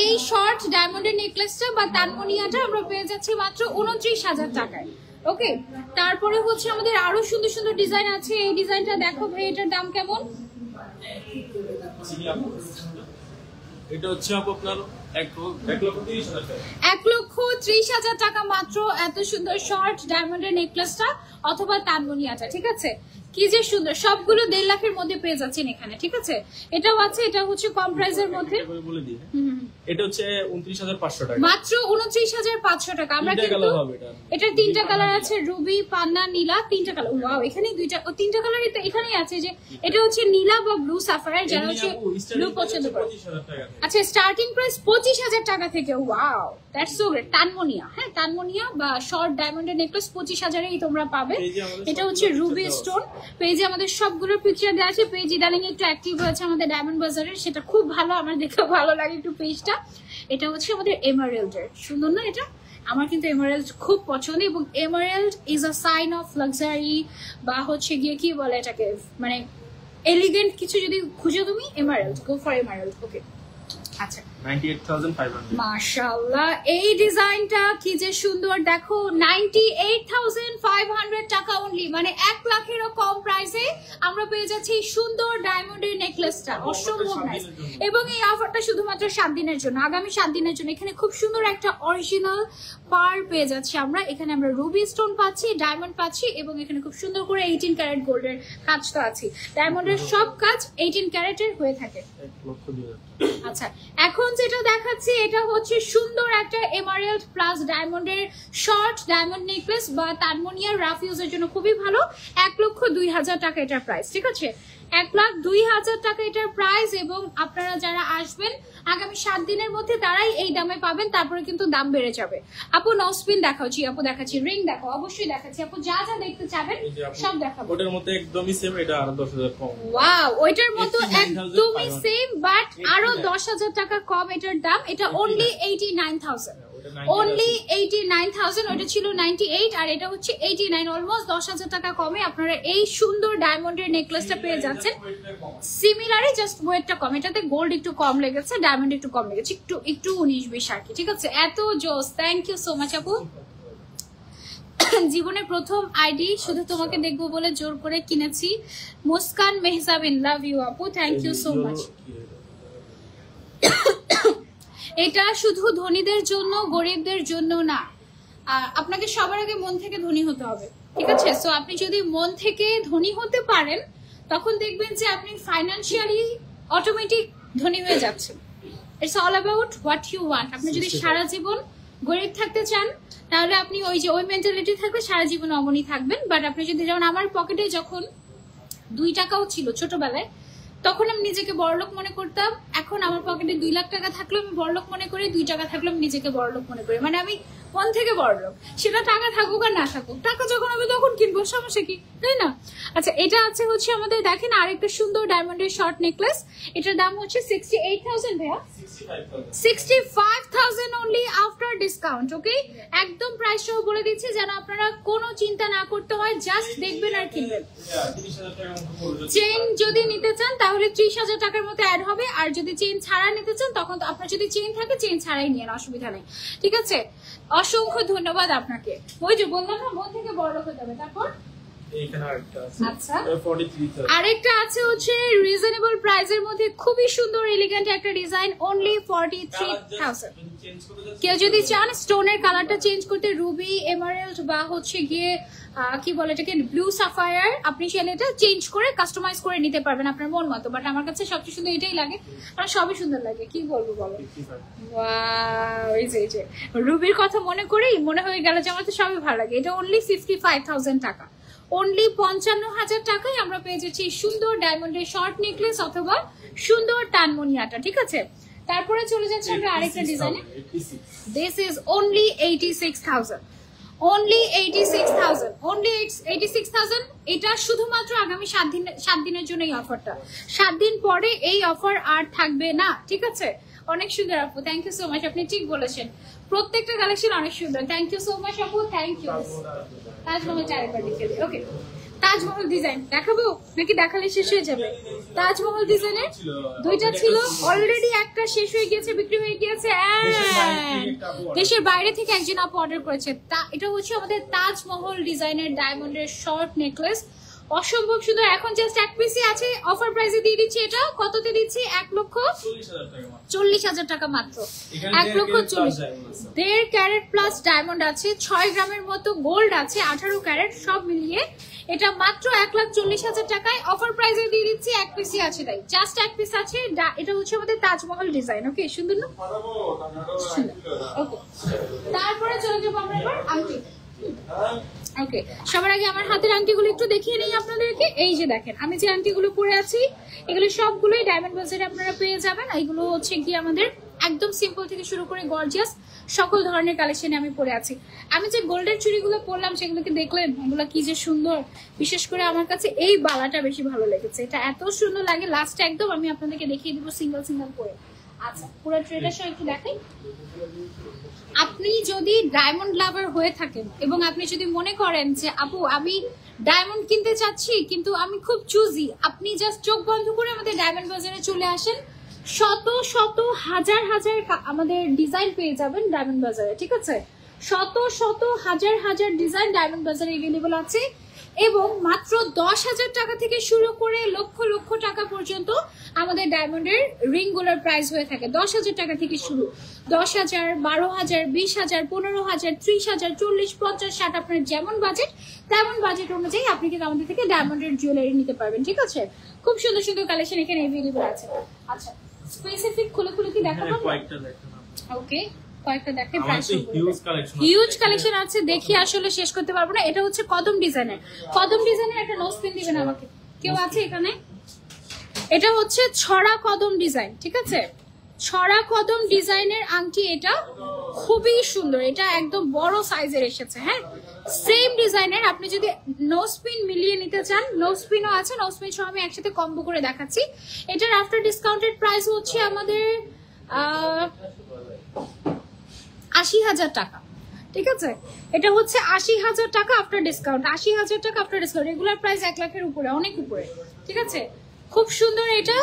এই শর্ট ডায়মন্ডের নেকলেসটা বা তানমনিয়াটা আমরা পেয়ে যাচ্ছি মাত্র 29,000 টাকায়। ওকে, তারপরে হচ্ছে আমাদের আরো সুন্দর সুন্দর ডিজাইন আছে। এই ডিজাইনটা দেখো ভাই, এটার দাম কেমন? এটা হচ্ছে আপনার 1,30,000 টাকা মাত্র। এত সুন্দর শর্ট ডায়মন্ডের নেকলেসটা অথবা তানমনিয়াটা। ঠিক আছে, কি যে সুন্দর, সবগুলো 1.5 লাখের মধ্যে পেয়ে যাচ্ছেন এখানে। ঠিক আছে, এটাও আছে, এটা হচ্ছে কম প্রাইসের মধ্যে। এটা হচ্ছে 29,500 টাকা, মাত্র 29,500 টাকা। আমরা কিন্তু এটা 3টা কালার আছে, রুবি, পান্না, নীলা, 3টা কালার। ওয়াও, এখানে 3টা কালারই তো এখানেই আছে। যে এটা হচ্ছে নীলা বা ব্লু সাফায়ার, যারা হচ্ছে ব্লু পছন্দ করে। আচ্ছা, স্টার্টিং প্রাইস 25,000 টাকা থেকে। Wow, that's so great. Tanmonia, হ্যাঁ, তানমনিয়া বা শর্ট ডায়মন্ডের নেকলেস 25,000-এই তোমরা পাবে। এটা হচ্ছে রুবি স্টোন। পেজে আমাদের সবগুলোর পিকচার দেওয়া আছে। পেজ ইদানিং একটু অ্যাক্টিভ হয়েছে আমাদের ডায়মন্ড বাজারের, সেটা খুব ভালো, আমার দেখে ভালো লাগে একটু পেজটা। এটা হচ্ছে আমাদের এমারেল্ডের, সুন্দর না? এটা আমার কিন্তু এমারেল্ড খুব পছন্দ, এবং emerald is a sign of luxury বা হচ্ছে গিয়ে কি বলে এটাকে, মানে এলিগেন্ট কিছু যদি খুঁজো তুমি, এমারেল্ড, গো ফর এমারেল্ড। ওকে, আচ্ছা, 98,500। মাশাআল্লাহ, এই ডিজাইনটা কি যে সুন্দর। দেখো, 98,500 টাকা অনলি, মানে 1 লাখেরও কম প্রাইসে আমরা পেয়ে যাচ্ছি এই সুন্দর ডায়মন্ডের নেকলেসটা। অসম্ভব নাইস। এবং এই অফারটা শুধুমাত্র 7 দিনের জন্য, আগামী 7 দিনের জন্য। এখানে খুব সুন্দর একটা অরিজিনাল পার পেয়ে যাচ্ছি আমরা। এখানে আমরা রুবি স্টোন পাচ্ছি, ডায়মন্ড পাচ্ছি, এবং এখানে খুব সুন্দর করে 18 ক্যারেট গোল্ডের কাজ তো আছে। ডায়মন্ডের সব কাজ 18 ক্যারেটের হয়ে থাকে। 1,02,000 আচ্ছা, এখন যেটা দেখাচ্ছি এটা হচ্ছে সুন্দর একটা এমারেল্ড প্লাস ডায়মন্ডের শর্ট ডায়মন্ড নেকলেস বা তানমনিয়ার রাফ ইউজের জন্য খুবই ভালো। 1,02,000 টাকা এটার প্রাইস, ঠিক আছে? 1,02,000 টাকা এটার প্রাইস। এবং আপনারা যারা আসবেন আগামী 7 দিনের মধ্যে তারাই এই দামে পাবেন, তারপরে কিন্তু দাম বেড়ে যাবে। আপু নসপিন দেখাচ্ছি, আপু দেখাচ্ছি, রিং দেখো, অবশ্যই দেখাচ্ছি আপু, যা যা দেখতে চাবেন সব দেখাবো। ওটার মধ্যে একদমই সেম, এটা আরো 10,000 কম। ওয়াও, ওইটার মতো একদমই সেম বাট আরো 10,000 টাকা কম এটার দাম। এটা অনলি 89,000, অনলি 89,000। ওটা ছিল 98 আর এটা হচ্ছে 89, অলমোস্ট 10,000 টাকা কমে আপনারা এই সুন্দর ডায়মন্ডের নেকলেসটা পেয়ে যাচ্ছেন। সিমিলারই, জাস্ট ওয়েটটা কম, এটাতে গোল্ড একটু কম লেগেছে, ডায়মন্ড একটু কম লেগেছে, একটু 19-20 আর কি, ঠিক আছে? এত জোস, থ্যাংক ইউ সো মাচ আপু। জীবনে প্রথম আইডি, শুধু তোমাকে দেখবো বলে জোর করে কিনেছি। মুস্কান মেহজাবিন, লাভ ইউ আপু, থ্যাংক ইউ সো মাচ। এটা শুধু ধনীদের জন্য, গরিবদের জন্য না। আপনাকে সবার আগে মন থেকে ধনী হতে হবে, ঠিক আছে? সো আপনি যদি মন থেকে ধনী হতে পারেন তখন দেখবেন যে আপনি ফাইন্যান্সিয়ালি অটোমেটিক ধনী হয়ে যাচ্ছেন। It's all about what you want. আপনি যদি সারা জীবন গরিব থাকতে চান তাহলে আপনি ওই মেন্টালিটি থাকলে সারা জীবন অমনি থাকবেন। বাট আপনি যদি, যেমন আমার পকেটে যখন 2 টাকাও ছিল ছোটবেলায়, তখন আমি নিজেকে বড়লোক মনে করতাম। এখন আমার পকেটে 2 লাখ টাকা থাকলেও আমি বড়লোক মনে করি, 2 টাকা থাকলেও আমি নিজেকে বড়লোক মনে করি। মানে আমি মন থেকে বড়লোক। সেটা টাকা থাকুক আর না থাকুক, টাকা যখন হবে তখন কিনবো, সমস্যা কি, তাই না? আচ্ছা, এটা আছে হচ্ছে আমাদের, দেখেন আরেকটা সুন্দর ডায়মন্ডের শর্ট নেকলেস। এটার দাম হচ্ছে 68,000 ভাইয়া, 65,000 অনলি আফটার ডিসকাউন্ট। ওকে, একদম প্রাইস সহ বলে দিচ্ছি যেন আপনারা কোনো চিন্তা না করতে হয়, জাস্ট দেখবেন আর কিনবেন। চেইন যদি নিতে চান তাহলে 30,000 টাকার মতো অ্যাড হবে, আর যদি চেইন ছাড়া নিতে চান তখন তো আপনার যদি চেইন থাকে চেইন ছাড়াই নিয়ে, অসুবিধা নেই, ঠিক আছে? অসংখ্য ধন্যবাদ আপনাকে। ওই যে বললাম না, মন থেকে বড় হতে হবে। তারপর আচ্ছা, আরেকটা আছে হচ্ছে রিজনেবল প্রাইসের মধ্যে খুবই সুন্দর এলিগেন্ট একটা ডিজাইন, অনলি 43,000। কেউ যদি চান স্টোনের কালারটা চেঞ্জ করতে, রুবি, এমারেল্ড বা হচ্ছে গিয়ে কি বলে এটাকে, ব্লু সাফায়ার, আপনি চাইলে এটা চেঞ্জ করে কাস্টমাইজ করে নিতে পারবেন আপনার মন মতো। বাট আমার কাছে সবচেয়ে সুন্দর এটাই লাগে, আর সবই সুন্দর লাগে, কি বলবো বলো। ওয়াও, এই যে রুবির কথা মনে করেই মনে হয়ে গেল যে আমার তো সবই ভালো লাগে। এটা অনলি 55,000 টাকা, অনলি 55,000 টাকায় আমরা পেয়ে যাচ্ছি সুন্দর ডায়মন্ডের শর্ট নেকলেস অথবা সুন্দর টানমনিয়াটা, ঠিক আছে? তারপরে চলে যাচ্ছে আমরা আরেকটা ডিজাইনে। This is only 86,000, only 86,000, only 86,000। এটা শুধুমাত্র আগামী 7 দিনের জন্য এই অফারটা। 7 দিন পরে এই অফার আর থাকবে না, ঠিক আছে? অনেক সুন্দর আপু, থ্যাংক ইউ সো মাচ, আপনি ঠিক বলেছেন, প্রত্যেকটা কালেকশন অনেক সুন্দর। থ্যাংক ইউ সো মাচ আপু, থ্যাংক ইউ। তাজমহলটা আরেকবার দেখে দিই। ওকে, তাজমহল ডিজাইন দেখাবো নাকি দেখালে শেষ হয়ে যাবে? তাজমহল ডিজাইনের 2টা ছিল, অলরেডি একটা শেষ হয়ে গিয়েছে, বিক্রি হয়ে গিয়েছে। দেশের বাইরে থেকে একজন আপু অর্ডার করেছে। এটা হচ্ছে আমাদের তাজমহল ডিজাইনের ডায়মন্ডের শর্ট নেকলেস, অসম্ভব সুন্দর। এখন জাস্ট এক পিসই আছে, অফার প্রাইসে দিয়ে দিচ্ছি। এটা কততে দিচ্ছি? 1,40,000 টাকা মাত্র, 1,40,000। 1.5 ক্যারেট প্লাস ডায়মন্ড আছে, 6 গ্রামের মতো গোল্ড আছে, 18 ক্যারেট, সব মিলিয়ে এটা মাত্র 1,40,000 টাকায় অফার প্রাইসে দিয়ে দিচ্ছি। এক পিসই আছে, তাই জাস্ট এক পিস আছে। এটা হচ্ছে আমাদের তাজমহল ডিজাইন। ওকে, সুন্দর না? ওকে, তারপরে চলে যাবো আমরা এবার আংটি। ওকে, সবার আগে আমার হাতের আংটিগুলো একটু দেখিয়ে নিই আপনাদেরকে। এই যে দেখেন, আমি যে আংটিগুলো পরে আছি এগুলো সবগুলোই ডায়মন্ড বাজারে আপনারা পেয়ে যাবেন। এইগুলো হচ্ছে কি আমাদের একদম সিম্পল থেকে শুরু করে গর্জিয়াস সকল ধরনের কালেকশনে আমি পরে আছি। আমি যে গোল্ডের চুড়িগুলো পরলাম সেগুলোকে দেখলেন, এগুলো কি যে সুন্দর। বিশেষ করে আমার কাছে এই বালাটা বেশি ভালো লেগেছে, এটা এত সুন্দর লাগে। লাস্টে একদম আমি আপনাদেরকে দেখিয়ে দিব সিঙ্গেল সিঙ্গেল করে। আচ্ছা, পুরো ট্রেটা সহ একটু দেখাই। আপনি যদি ডায়মন্ড লাভার হয়ে থাকেন এবং আপনি যদি মনে করেন যে আপু আমি ডায়মন্ড কিনতে চাচ্ছি কিন্তু আমি খুব চুজি, আপনি জাস্ট চোখ বন্ধ করে আমাদের ডায়মন্ড বাজারে চলে আসেন। শত শত হাজার হাজার আমাদের ডিজাইন পেয়ে যাবেন ডায়মন্ড বাজারে, ঠিক আছে? শত শত হাজার হাজার ডিজাইন ডায়মন্ড বাজারে এভেলেবল আছে, এবং মাত্র 10,000 টাকা থেকে শুরু করে লক্ষ লক্ষ টাকা পর্যন্ত আমাদের ডায়মন্ডের রিং গুলোর প্রাইস হয়ে থাকে। 10,000 টাকা থেকে শুরু, 10,000, 12,000, 20,000, 15,000, 30,000, 40, 50, 60, আপনার যেমন বাজেট তেমন বাজেট অনুযায়ী আপনি কিন্তু আমাদের থেকে ডায়মন্ডের জুয়েলারি নিতে পারবেন, ঠিক আছে? খুব সুন্দর সুন্দর কালেকশন এখানে এভেলেবল আছে। আচ্ছা, স্পেসিফিক খুলে খুলে কি দেখাবো? কয়েকটা দেখেন। ওকে, কয়েকটা দেখেন। প্রাইস হিউজ কালেকশন আছে, দেখি আসলে শেষ করতে পারবো না। এটা হচ্ছে কদম ডিজাইনের, কদম ডিজাইনের একটা নোজ পিন দিবেন আমাকে, কেউ আছে এখানে? এটা হচ্ছে ছড়া কদম ডিজাইন, ঠিক আছে? ছড়া কদম ডিজাইনের আংটি, এটা খুবই সুন্দর, এটা একদম বড় সাইজের এসেছে। হ্যাঁ, সেম ডিজাইনের। আপনি যদি নোজ পিন মিলিয়ে নিতে চান, নোজ পিনও আছে, নোজ পিন সহ আমি একসাথে কম্বো করে দেখাচ্ছি। এটার আফটার ডিসকাউন্টেড প্রাইস হচ্ছে আমাদের ৮০,০০০ টাকা, ঠিক আছে? এটা হচ্ছে ৮০,০০০ টাকা আফটার ডিসকাউন্ট, ৮০,০০০ টাকা আফটার ডিসকাউন্ট। রেগুলার প্রাইস ১ লাখের উপরে, অনেক উপরে, ঠিক আছে? খুব সুন্দর, এটা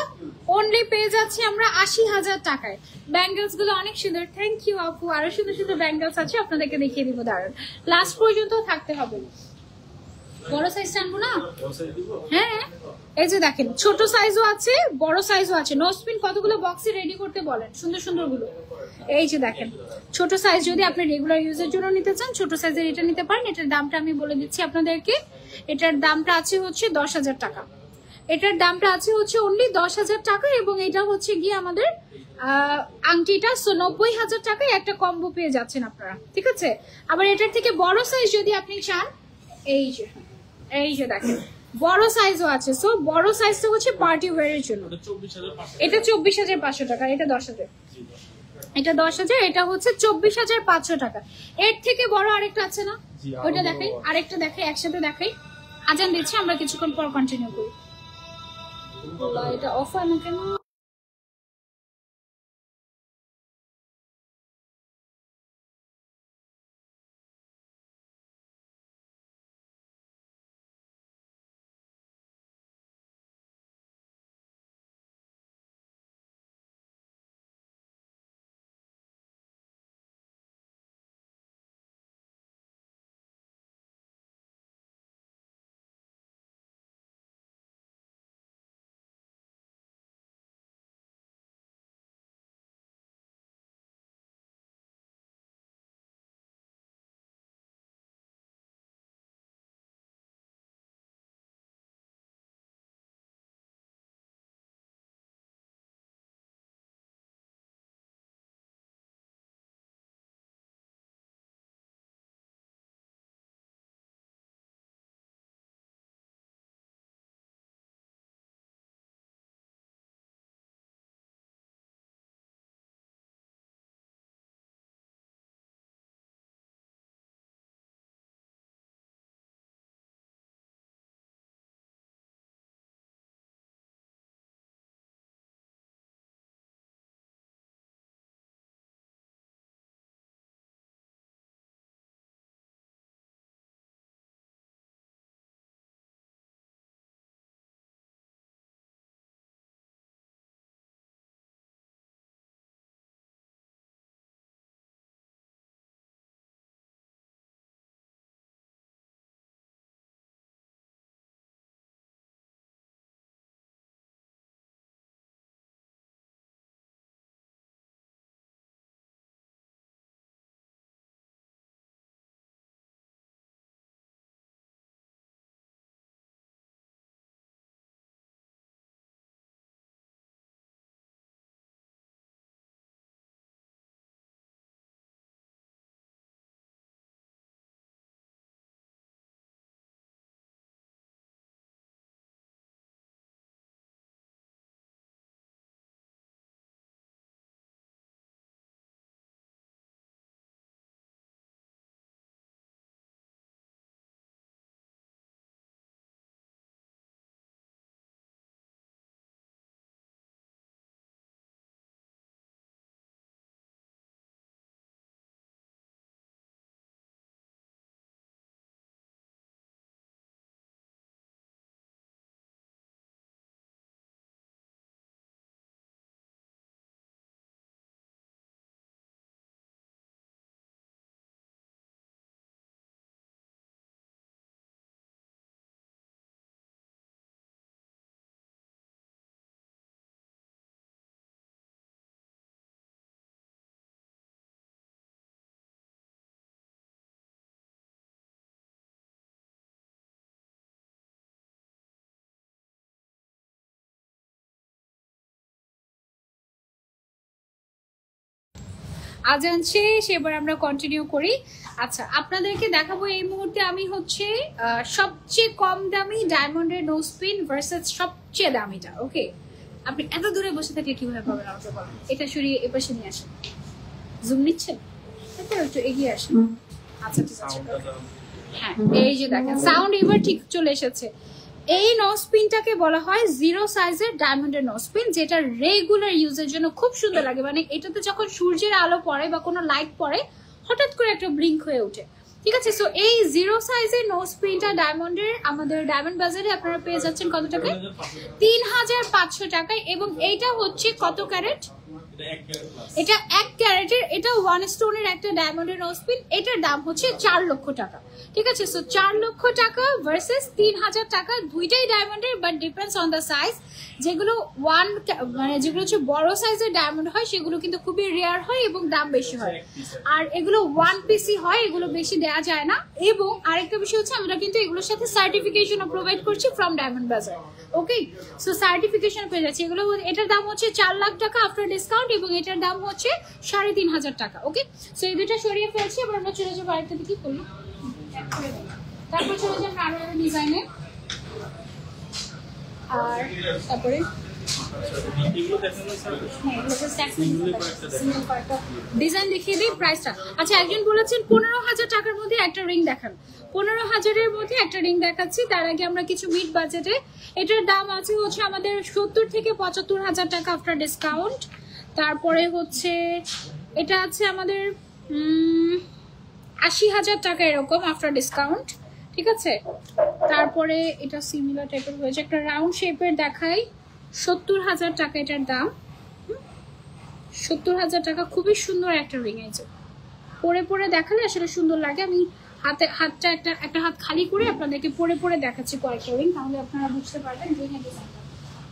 অনলি পেয়ে যাচ্ছি আমরা ৮০,০০০ টাকায়। ব্যাঙ্গেলস গুলো অনেক সুন্দর, থ্যাংক ইউ আপু। আরো সুন্দর সুন্দর ব্যাঙ্গেলস আছে, আপনাদেরকে দেখিয়ে দিব, দাঁড়ান, লাস্ট পর্যন্ত থাকতে হবে। বড় সাইজ আনবো না? হ্যাঁ, এই যে দেখেন, ছোট সাইজও আছে, বড় সাইজও আছে। নোজপিন কতগুলো বক্সে রেডি করতে বলেন, সুন্দর সুন্দর গুলো। এই যে দেখেন, ছোট সাইজ যদি আপনি রেগুলার ইউজের জন্য নিতে চান, ছোট সাইজের এটা নিতে পারেন। এটার দামটা আমি বলে দিচ্ছি আপনাদেরকে, এটার দামটা আছে হচ্ছে ১০,০০০ টাকা। এটার দামটা আছে হচ্ছে অনলি ১০,০০০ টাকা, এবং এটা হচ্ছে গিয়ে আমাদের আংটিটা ৯০,০০০ টাকায় একটা কম্বো পেয়ে যাচ্ছেন আপনারা, ঠিক আছে? আবার এটার থেকে বড় সাইজ যদি আপনি চান, এই যে দেখেন, বড় সাইজও আছে। সো বড় সাইজটা হচ্ছে পার্টি ওয়্যারের জন্য। এটা ২৪,৫০০ টাকা, এটা ১০,০০০, এটা ১০,০০০, এটা হচ্ছে ২৪,৫০০ টাকা। এর থেকে বড় আরেকটা আছে না, ওইটা দেখাই, আরেকটা দেখাই, একসাথে দেখাই। আজান দিচ্ছি, আমরা কিছুক্ষণ পর কন্টিনিউ করি। এটা অফ হয় না কেন? আজান শেষ, এবার আমরা কন্টিনিউ করি। আচ্ছা, আপনাদেরকে দেখাবো এই মুহূর্তে আমি হচ্ছে সবচেয়ে কম দামি ডায়মন্ডের নোজ পিন ভার্সেস সবচেয়ে দামিটা। ওকে, আপনি এত দূরে বসে থাকলে কিভাবে পাবেন আমাকে বলেন? এটা সরিয়ে এপাশে নিয়ে আসেন, জুম নিচ্ছেন, তারপর একটু এগিয়ে আসেন। আচ্ছা ঠিক আছে, হ্যাঁ এই যে দেখেন সাউন্ড এবার ঠিক চলে এসেছে। এই নোজ পিনটাকে বলা হয় জিরো সাইজের ডায়মন্ডের নোজ পিন, যেটা রেগুলার ইউজের জন্য খুব সুন্দর লাগে। মানে এটাতে যখন সূর্যের আলো পড়ে বা কোনো লাইট পড়ে হঠাৎ করে একটা ব্লিঙ্ক হয়ে ওঠে, ঠিক আছে। সো এই জিরো সাইজের নোজ পিনটা ডায়মন্ডের আমাদের ডায়মন্ড বাজারে আপনারা পেয়ে যাচ্ছেন কত টাকায়? 3500 টাকায়। এবং এইটা হচ্ছে কত ক্যারেট? এটা 1 ক্যারেটের, এটা 1 স্টোনের একটা ডায়মন্ডের নোজ পিন। এটার দাম হচ্ছে 4 লক্ষ টাকা, ঠিক আছে। সো 4 লক্ষ টাকা ভার্সেস 3000 টাকা, দুইটাই ডায়মন্ডের, but depends on the size. যেগুলো মানে যেগুলো হচ্ছে বড় সাইজের ডায়মন্ড হয় সেগুলো কিন্তু খুবই রেয়ার হয় এবং দাম বেশি হয়। আর এগুলো 1 পিসি হয়, এগুলো বেশি দেওয়া যায় না। এবং আরেকটা বিষয় হচ্ছে আমরা কিন্তু এগুলোর সাথে সার্টিফিকেশনও প্রোভাইড করছি ফ্রম ডায়মন্ড বাজার। ওকে, সো সার্টিফিকেশন পেয়ে যাচ্ছে এগুলো। এটার দাম হচ্ছে 4 লাখ টাকা আফটার ডিসকাউন্ট এবং এটার দাম হচ্ছে 3500 টাকা। ওকে, সো এই দুইটা সরিয়ে ফেলছি, এবার আমরা চলে যাবো আরেকটা দিকে। করলো তারপর চলে যাবো আরো একটা ডিজাইনে। আর তারপরে ডিজাইন দেখিয়ে দিই, প্রাইসটা। আচ্ছা, একজন বলেছেন 15,000 টাকার মধ্যে একটা রিং দেখান। 15,000-এর মধ্যে একটা রিং দেখাচ্ছি। তার আগে আমরা কিছু মিড বাজেটে, এটার দাম আছে হচ্ছে আমাদের 70 থেকে 75,000 টাকা আফটার ডিসকাউন্ট। তারপরে হচ্ছে এটা আছে আমাদের 80,000 টাকা এরকম আফটার ডিসকাউন্ট, ঠিক আছে। তারপরে এটা সিমিলার টাইপের হয়েছে, একটা রাউন্ড শেপের দেখাই, 70,000 টাকা এটার দাম। 70,000 টাকা, খুবই সুন্দর একটা রিং। এই যে পরে পরে দেখালে আসলে সুন্দর লাগে। আমি হাতটা একটা হাত খালি করে আপনাদেরকে পরে পরে দেখাচ্ছি কয়েকটা রিং, তাহলে আপনারা বুঝতে পারবেন রিংয়ের ডিজাইনটা।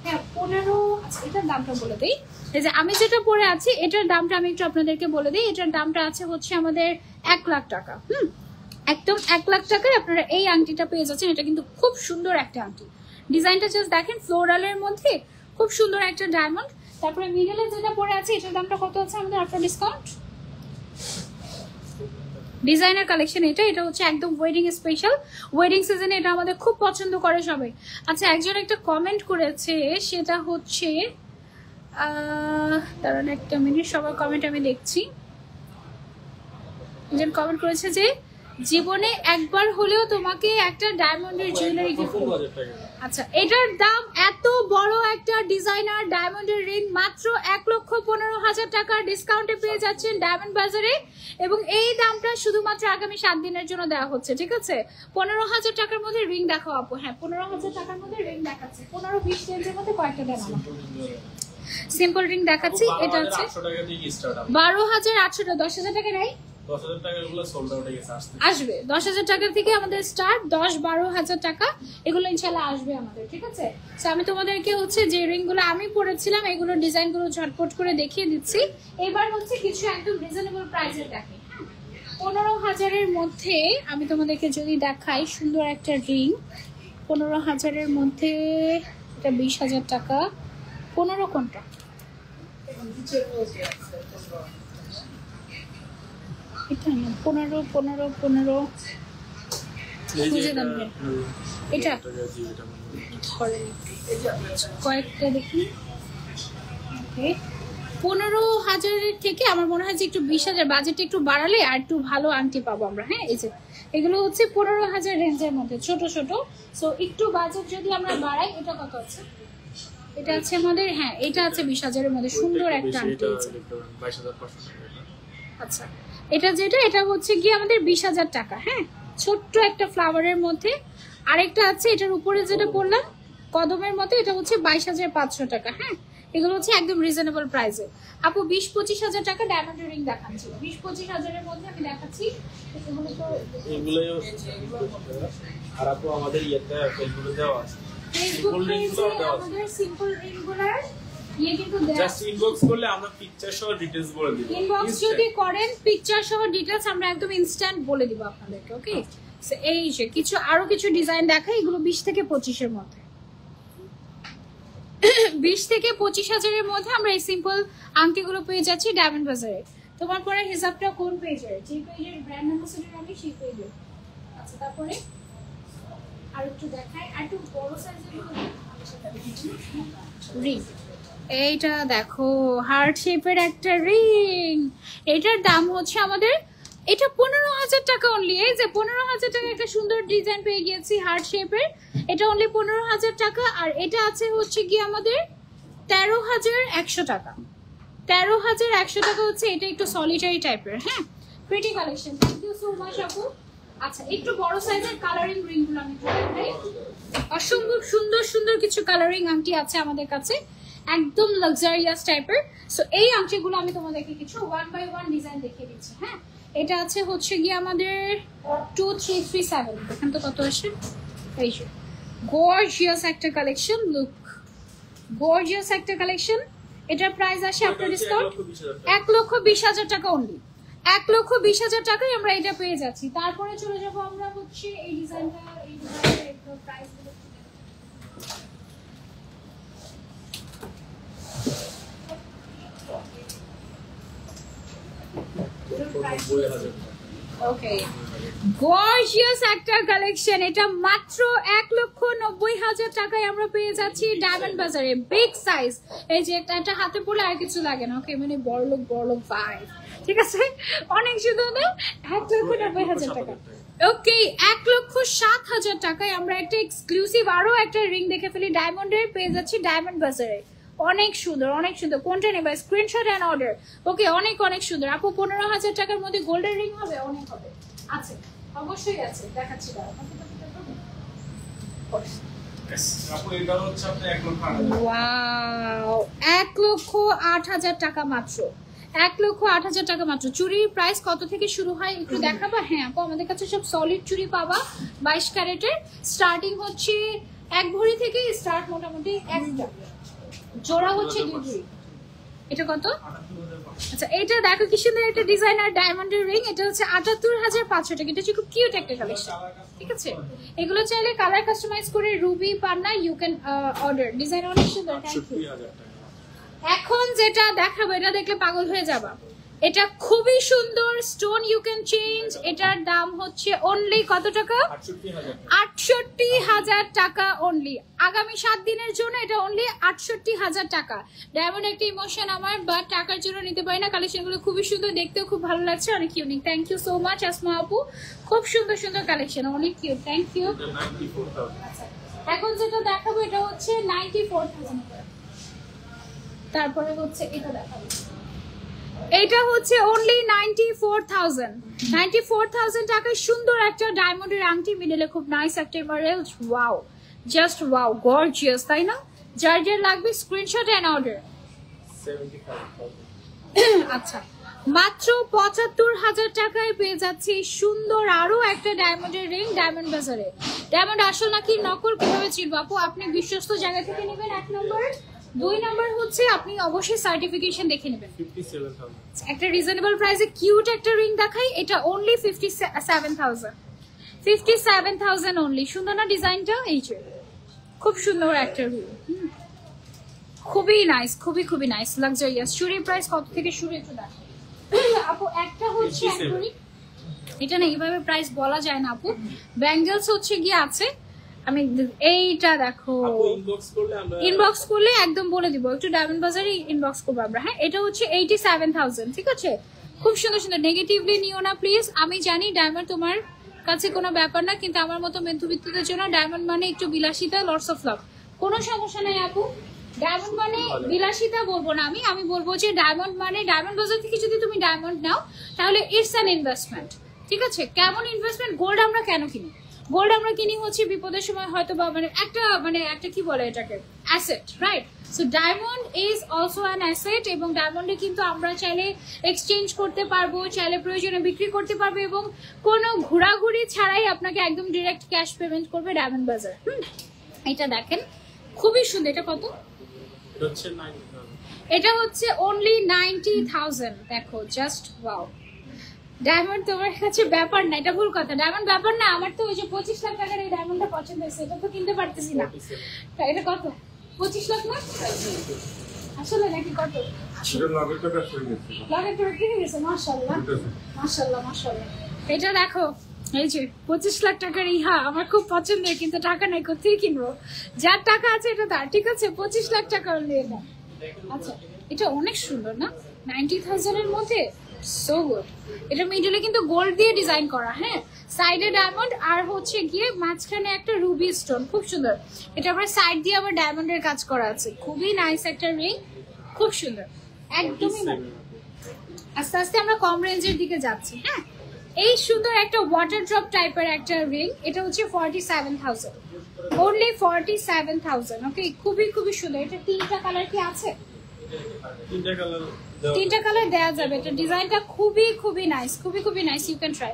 হ্যাঁ 15, আচ্ছা এটার দামটা বলে দিই। এই যে আমি যেটা পরে আছি এটার দামটা আমি একটু আপনাদেরকে বলে দিই। এটার দামটা আছে হচ্ছে আমাদের 1 লাখ টাকা। একদম 1 লাখ টাকায় আপনারা এই আংটিটা পেয়ে যাচ্ছেন। এটা কিন্তু খুব সুন্দর একটা আংটি, ডিজাইনটা জাস্ট দেখেন, ফ্লোরালের মধ্যে খুব সুন্দর একটা ডায়মন্ড। তারপরে মিডলে যেটা পরে আছে এটার দামটা কত আছে আমাদের আফটার ডিসকাউন্ট? ডিজাইনার কালেকশন এটা হচ্ছে একদম ওয়েডিং স্পেশাল, ওয়েডিং সিজনে এটা আমাদের খুব পছন্দ করে সবাই। আচ্ছা, একজন একটা কমেন্ট করেছে, সেটা হচ্ছে দাঁড়ান একটা মিনিট, সবার কমেন্ট আমি দেখছি। একজন কমেন্ট করেছে যে জীবনে একবার হলেও তোমাকে একটা ডায়মন্ডের জুয়েলারি গিফট করব। আচ্ছা, এটার দাম এত বড় একটা ডিজাইনার ডায়মন্ডের রিং মাত্র 1,15,000 টাকার ডিসকাউন্টে পেয়ে যাচ্ছেন ডায়মন্ড বাজারে। এবং এই দামটা শুধুমাত্র আগামী 7 দিনের জন্য দেওয়া হচ্ছে, ঠিক আছে। 15,000 টাকার মধ্যে রিং দেখাও আপু। হ্যাঁ 15,000 টাকার মধ্যে রিং দেখাচ্ছে, 15-20 রেঞ্জের মধ্যে কয়েকটা দেন আমাকে। সিম্পল রিং দেখাচ্ছি, এটা হচ্ছে 12,800 টাকা। 10,000 টাকা নাই, 10,000 টাকাগুলো সোল্ড আউট হয়ে গেছে, আসবে 10,000 টাকা থেকে আমাদের স্টার্ট, 10-12,000 টাকা এগুলো ইনশাআল্লাহ আসবে আমাদের, ঠিক আছে। সো আমি তোমাদেরকে হচ্ছে যে রিংগুলো আমি পরেছিলাম এগুলোর ডিজাইনগুলো ঝটপট করে দেখিয়ে দিচ্ছি। এবার হচ্ছে কিছু একদম রিজনেবল প্রাইসে দেখি। 15,000-এর মধ্যে আমি তোমাদেরকে যদি দেখাই সুন্দর একটা রিং, 15,000-এর মধ্যে এটা 20,000 টাকা। 15 কোনটা? এটা না, 15 এটা কয়েকটা দেখি। 15,000-এর থেকে আমার মনে হয় যে একটু 20,000 বাজেট একটু বাড়ালে আর একটু ভালো আংটি পাবো আমরা। হ্যাঁ, এই যে এগুলো হচ্ছে 15,000 রেঞ্জের মধ্যে ছোট ছোট। সো একটু বাজেট যদি আমরা বাড়াই, এটা কত আছে? এটা আছে আমাদের, হ্যাঁ এটা আছে 20,000-এর মধ্যে, সুন্দর একটা আংটি। আচ্ছা, এটা যেটা এটা হচ্ছে গিয়ে আমাদের 20,000 টাকা। হ্যাঁ, ছোট্ট একটা ফ্লাওয়ারের মধ্যে। আরেকটা আছে এটার উপরে যেটা বললাম কদমের মতো, এটা হচ্ছে 22,500 টাকা। হ্যাঁ, এগুলো হচ্ছে একদম রিজনেবল প্রাইসে। আপু 20-25,000 টাকা ডায়মন্ড রিং দেখাচ্ছি, 20-25,000-এর মধ্যে আমি দেখাচ্ছি। এগুলো তো এগুলোও আর আপু আমাদের ইয়েতে ফেসবুকে দেওয়া আছে, ফেসবুক পেজে আমাদের সিম্পল রিংগুলার কিন্তু জাস্ট ইনবক্স করলে আমরা পিকচার সহ ডিটেইলস বলে দিব। ইনবক্স যদি করেন পিকচার সহ ডিটেইলস আমরা একদম ইনস্ট্যান্ট বলে দিব আপনাদেরকে। ওকে, সো এই যে কিছু আরো কিছু ডিজাইন দেখাই, এগুলো 20 থেকে 25-এর মধ্যে। 20 থেকে 25,000-এর মধ্যে আমরা এই সিম্পল আংটিগুলো পেয়ে যাচ্ছি ডায়মন্ড বাজারে। তোমার পরে হিসাবটা কোন পেজের, যে পেজের ব্র্যান্ড অ্যাম্বাসেডর আমি সেই পেজের। আচ্ছা তারপরে আর একটু দেখাই, আর একটু বড় সাইজের রিং। এইটা দেখো হার্ট শেপের একটা রিং, এটার দাম হচ্ছে আমাদের এটা 15,000 টাকা অনলি। এই যে 15,000 টাকা একটা সুন্দর ডিজাইন পেয়ে গিয়েছি হার্ট শেপের, এটা অনলি 15,000 টাকা। আর এটা আছে হচ্ছে কি আমাদের 13,100 টাকা। 13,100 টাকা হচ্ছে এটা, একটু সলিটারি টাইপের। হ্যাঁ pretty collection, thank you so much আপু। আচ্ছা একটু বড় সাইজের কালারিং রিং গুলো আমি দেখাই। অসম্ভব সুন্দর সুন্দর কিছু কালারিং আংটি আছে আমাদের কাছে, একদম লাক্সারিয়াস টাইপের। সো এই আংটিগুলো আমি তোমাদেরকে কিছু 1 বাই 1 ডিজাইন দেখিয়ে দিচ্ছি। হ্যাঁ এটা আছে হচ্ছে গিয়ে আমাদের 2 3 3 7, দেখেন তো কত আসে। এই যে গর্জিয়াস একটা কালেকশন, লুক গর্জিয়াস একটা কালেকশন। এটার প্রাইস আসে আপনার ডিসকাউন্ট 1,20,000 টাকা অনলি। 1,20,000 টাকায় আমরা এটা পেয়ে যাচ্ছি। তারপরে চলে যাবো আমরা হচ্ছে এই ডিজাইনটা, এই ডিজাইনের একটু প্রাইস গুলো ওকে। গর্জিয়াস একটা কালেকশন, এটা মাত্র 1,90,000 টাকায় আমরা পেয়ে যাচ্ছি ডায়মন্ড বাজারে, বিগ সাইজ। এই যে একটা হাতে পড়লে আর কিছু লাগে না। ওকে মানে বড়লোক ভাইব, ঠিক আছে অনেক সুন্দর না। 1,90,000 টাকা। ওকে 1,07,000 টাকায় আমরা একটা এক্সক্লুসিভ আরো একটা রিং দেখে ফেলি ডায়মন্ডের, পেয়ে যাচ্ছি ডায়মন্ড বাজারে। অনেক সুন্দর অনেক সুন্দর, কোনটা নেবা স্ক্রিনশট এন্ড অর্ডার। ওকে অনেক অনেক সুন্দর আপু। 15,000 টাকার মধ্যে গোল্ডেন রিং হবে, অনেক হবে। আচ্ছা অবশ্যই আছে, দেখাচ্ছি ওয়াও 1,08,000 টাকা মাত্র। 1,08,000 টাকা মাত্র। চুরির প্রাইস কত থেকে শুরু হয় একটু দেখাবা? হ্যাঁ আপু আমাদের কাছে সব সলিড চুরি পাবা 22 ক্যারেটের, স্টার্টিং হচ্ছে 1 ভরি থেকে স্টার্ট, মোটামুটি একটা জোড়া হচ্ছে 2 ভরি। এটা কত? আচ্ছা এটা দেখো কি সুন্দর একটা ডিজাইনার ডায়মন্ডের রিং, এটা হচ্ছে 78,500 টাকা। এটা হচ্ছে খুব কিউট একটা কালেকশন, ঠিক আছে। এগুলো চাইলে কালার কাস্টমাইজ করে রুবি পান্না ইউ ক্যান অর্ডার। ডিজাইন অনেক সুন্দর, থ্যাংক ইউ। এখন যেটা দেখাবো এটা দেখলে পাগল হয়ে যাবা, এটা খুবই সুন্দর স্টোন ইউ ক্যান চেঞ্জ। এটার দাম হচ্ছে অনলি কত টাকা? 68,000 টাকা অনলি। আগামী 7 দিনের জন্য এটা অনলি 68,000 টাকা। ডায়মন্ড একটা ইমোশন আমার, বাট টাকার জন্য নিতে পারি না। কালেকশনগুলো খুবই সুন্দর, দেখতেও খুব ভালো লাগছে, অনেক unique. Thank you so much Asma আপু, খুব সুন্দর সুন্দর কালেকশন, অনেক কিউট, থ্যাংক ইউ। এখন যেটা দেখাবো এটা হচ্ছে 94,000। তারপরে হচ্ছে এটা দেখাবো, এটা হচ্ছে অনলি 94,000 টাকায় সুন্দর একটা ডায়মন্ডের আংটি, মিডলে খুব নাইস একটা emerald. Wow just wow gorgeous, তাই না? যার যার লাগবে স্ক্রিনশট এন্ড অর্ডার। আচ্ছা মাত্র 75,000 টাকায় পেয়ে যাচ্ছি সুন্দর আরো একটা ডায়মন্ডের রিং ডায়মন্ড বাজারে। ডায়মন্ড আসল নাকি নকল কিভাবে চিনবো আপু? আপনি বিশ্বস্ত জায়গা থেকে নেবেন 1 নম্বর। 2 নম্বর হচ্ছে আপনি অবশ্যই সার্টিফিকেশন দেখে নেবেন। 57,000 একটা রিজনেবল প্রাইসে কিউট একটা রিং দেখাই, এটা অনলি 57,000 অনলি। সুন্দর না ডিজাইনটা? এই যে খুব সুন্দর একটা রিং, খুবই নাইস, খুবই খুবই নাইস লাক্সারিয়াস। চুরির প্রাইস কত থেকে শুরু একটু দেখ আপু। একটা হচ্ছে এটা না এইভাবে প্রাইস বলা যায় না আপু। ব্যাঙ্গেলস হচ্ছে গিয়ে আছে, আমি এইটা দেখো ইনবক্স করলে একদম বলে দিব, একটু ডায়মন্ড বাজারে ইনবক্স করবো আমরা। হ্যাঁ এটা হচ্ছে 87,000, ঠিক আছে। খুব সুন্দর সুন্দর, নেগেটিভলি নিও না প্লিজ। আমি জানি ডায়মন্ড তোমার কাছে কোনো ব্যাপার না, কিন্তু আমার মতো মধ্যবিত্তদের জন্য ডায়মন্ড মানে একটু বিলাসিতা, লটস অফ লাভ। কোনো সমস্যা নাই আপু, ডায়মন্ড মানে বিলাসিতা বলবো না আমি বলবো যে ডায়মন্ড মানে ডায়মন্ড বাজার থেকে যদি তুমি ডায়মন্ড নাও তাহলে ইটস অ্যান ইনভেস্টমেন্ট, ঠিক আছে। কেমন ইনভেস্টমেন্ট? গোল্ড আমরা কেন কিনি? গোল্ড আমরা কিনি হচ্ছে বিপদের সময়, হয়তো বা একটা কি বলে এটাকে, asset, right? So diamond is also an asset, এবং ডায়মন্ডে কিন্তু আমরা চাইলে এক্সচেঞ্জ করতে পারবো, চাইলে প্রয়োজনে বিক্রি করতে পারবো, এবং কোনো ঘোরাঘুরি ছাড়াই আপনাকে একদম ডিরেক্ট ক্যাশ পেমেন্ট করবে ডায়মন্ড বাজার। এটা দেখেন খুবই সুন্দর। এটা কত? এটা হচ্ছে অনলি 90,000। দেখো জাস্ট ওয়াও। ডায়মন্ড তোমার কাছে ব্যাপার না, এটা ভুল কথা। ডায়মন্ড ব্যাপার না, আমার তো ওই যে 25 লাখ টাকার এই ডায়মন্ডটা পছন্দ হয়েছে, এটা তো কিনতে পারতেছি না। এটা কত? 25 লাখ না আসলে নাকি কত? এটা দেখো, এই যে 25 লাখ টাকার ইহা আমার খুব পছন্দের, কিন্তু টাকা নাই, কোথায় কিনবো? যার টাকা আছে এটা তার, ঠিক আছে? 25 লাখ টাকা হলে এটা। আচ্ছা, এটা অনেক সুন্দর না? 90,000 এর মধ্যে, সো গুড। এটা মিডলে কিন্তু গোল্ড দিয়ে ডিজাইন করা, হ্যাঁ, সাইডে ডায়মন্ড আর হচ্ছে গিয়ে মাঝখানে একটা রুবি স্টোন, খুব সুন্দর। এটা আবার সাইড দিয়ে আবার ডায়মন্ডের কাজ করা আছে, খুবই নাইস একটা রিং, খুব সুন্দর একদমই। আস্তে আস্তে আমরা কম রেঞ্জের দিকে যাচ্ছি, হ্যাঁ। এই সুন্দর একটা ওয়াটার ড্রপ টাইপের একটা রিং, এটা হচ্ছে 47,000, অনলি 47,000। ওকে, খুবই খুবই সুন্দর। এটা তিনটা কালার কি আছে? তিনটা কালার দেওয়া যাবে। এটা ডিজাইনটা খুবই খুবই নাইস, খুবই খুবই নাইস, ইউ ক্যান ট্রাই।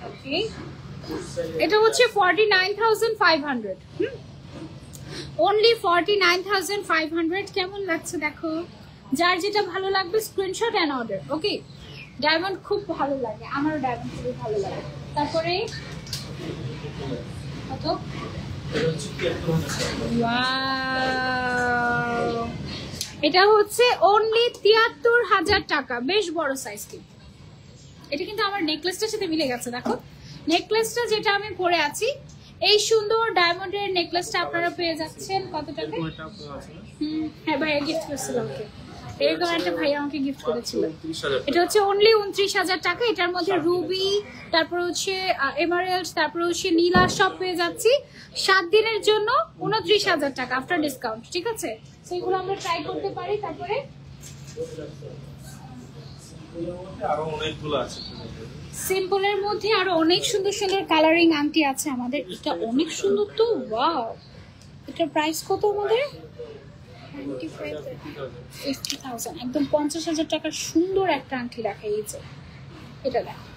ওকে, এটা হচ্ছে 49,500, অনলি 49,500। কেমন লাগছে দেখো? যার যেটা ভালো লাগবে screenshot and order. Okay, diamond খুব ভালো লাগে, আমারও ডায়মন্ড খুবই ভালো লাগে। তারপরে কত? এটা হচ্ছে অনলি 73,000 টাকা, বেশ বড় সাইজ। এটা কিন্তু আমার নেকলেসটার সাথে মিলে গেছে। দেখো, নেকলেসটা যেটা আমি পরে আছি, এই সুন্দর ডায়মন্ডের নেকলেসটা আপনারা পেয়ে যাচ্ছেন কত টাকা? হ্যাঁ ভাই, গিফট করেছিল আমাকে, এরকম একটা ভাই আমাকে গিফট করেছিল। এটা হচ্ছে অনলি 29,000 টাকা। এটার মধ্যে রুবি, তারপর হচ্ছে এমারেল্ড, তারপর হচ্ছে নীলা সব পেয়ে যাচ্ছি। 7 দিনের জন্য 29,000 টাকা আফটার ডিসকাউন্ট, ঠিক আছে? তো এগুলো আমরা ট্রাই করতে পারি। তারপরে আরো অনেকগুলো আছে, সিম্পলের মধ্যে আরো অনেক সুন্দর সুন্দর কালারিং আংটি আছে আমাদের। এটা অনেক সুন্দর তো, ওয়াও। এটার প্রাইস কত আমাদের? 50,000, একদম 50,000 টাকার সুন্দর একটা আংটি দেখাইছে। এটা দেখো,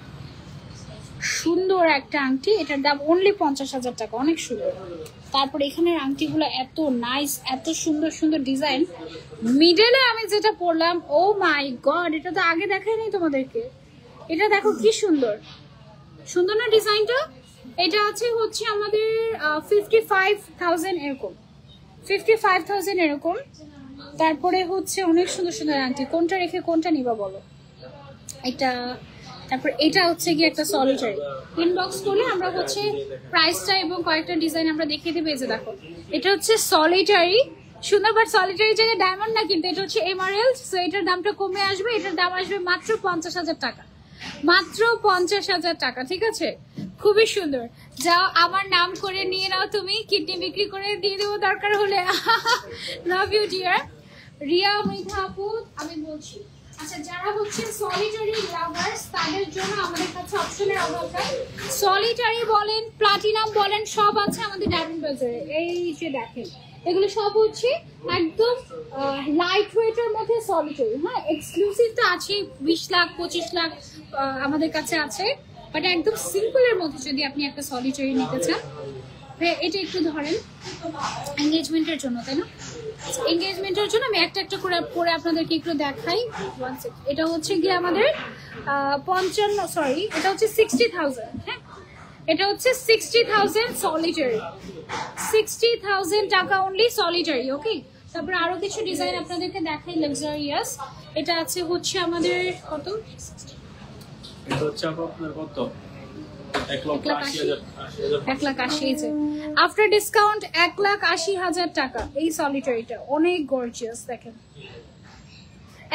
সুন্দর একটা আংটি, এটার দাম অনলি 50,000 টাকা, অনেক সুন্দর। তারপর এখানের আংটিগুলো এত নাইস, এত সুন্দর সুন্দর ডিজাইন। মিডলে আমি যেটা পরলাম, ও মাই গড, এটা তো আগে দেখাইনি তোমাদেরকে। এটা দেখো কি সুন্দর, সুন্দর না ডিজাইনটা? এটা আছে হচ্ছে আমাদের 55,000 এরকম, 55,000 এরকম। তারপরে হচ্ছে অনেক সুন্দর সুন্দর আংটি, কোনটা রেখে কোনটা নিবা বলো? এটা, তারপর এটা হচ্ছে কি একটা সলিটারি। ইনবক্স করলে আমরা হচ্ছে প্রাইসটা এবং কয়েকটা ডিজাইন আমরা দেখিয়ে দেবো। এই যে দেখো, এটা হচ্ছে সলিটারি, সুন্দর, বাট সলিটারি জায়গায় ডায়মন্ড না, কিন্তু এটা হচ্ছে এমারেল্ড। সো এটার দামটা কমে আসবে, এটার দাম আসবে মাত্র 50,000 টাকা, মাত্র 50,000 টাকা, ঠিক আছে? খুবই সুন্দর। যাও, আমার নাম করে নিয়ে নাও, তুমি কিডনি বিক্রি করে দিয়ে দেবো দরকার হলে। Love you dear Riya Mridha আপু, আমি বলছি। আচ্ছা, যারা হচ্ছে সলিটারি লাভার্স, তাদের জন্য আমাদের কাছে অপশনের অভাব নাই। সলিটারি বলেন, প্লাটিনাম বলেন, সব আছে আমাদের ডায়মন্ড বাজারে। এই যে দেখেন, এগুলো সব হচ্ছে একদম লাইট ওয়েটের মধ্যে সলিটারি, হ্যাঁ। এক্সক্লুসিভ তো আছে 20 লাখ 25 লাখ আমাদের কাছে আছে, বাট একদম সিম্পলের মধ্যে যদি আপনি একটা সলিটারি নিতে চান, এটা একটু ধরেন এঙ্গেজমেন্টের জন্য, তাই না? এঙ্গেজমেন্টের জন্য আমি একটা একটা করে পরে আপনাদেরকে একটু দেখাই। এটা হচ্ছে গিয়ে আমাদের 60,000, হ্যাঁ। এটা হচ্ছে 60,000 সলিটারি, 60,000 টাকা অনলি সলিটারি। ওকে, তারপরে আরো কিছু ডিজাইন আপনাদেরকে দেখাই লাক্সারিয়াস। এটা আছে হচ্ছে আমাদের কত? এটা হচ্ছে আপনার কত? 1,80,000 আফটার ডিসকাউন্ট, 1,80,000 টাকা। এই সলিটারিটা অনেক গর্জিয়াস, দেখেন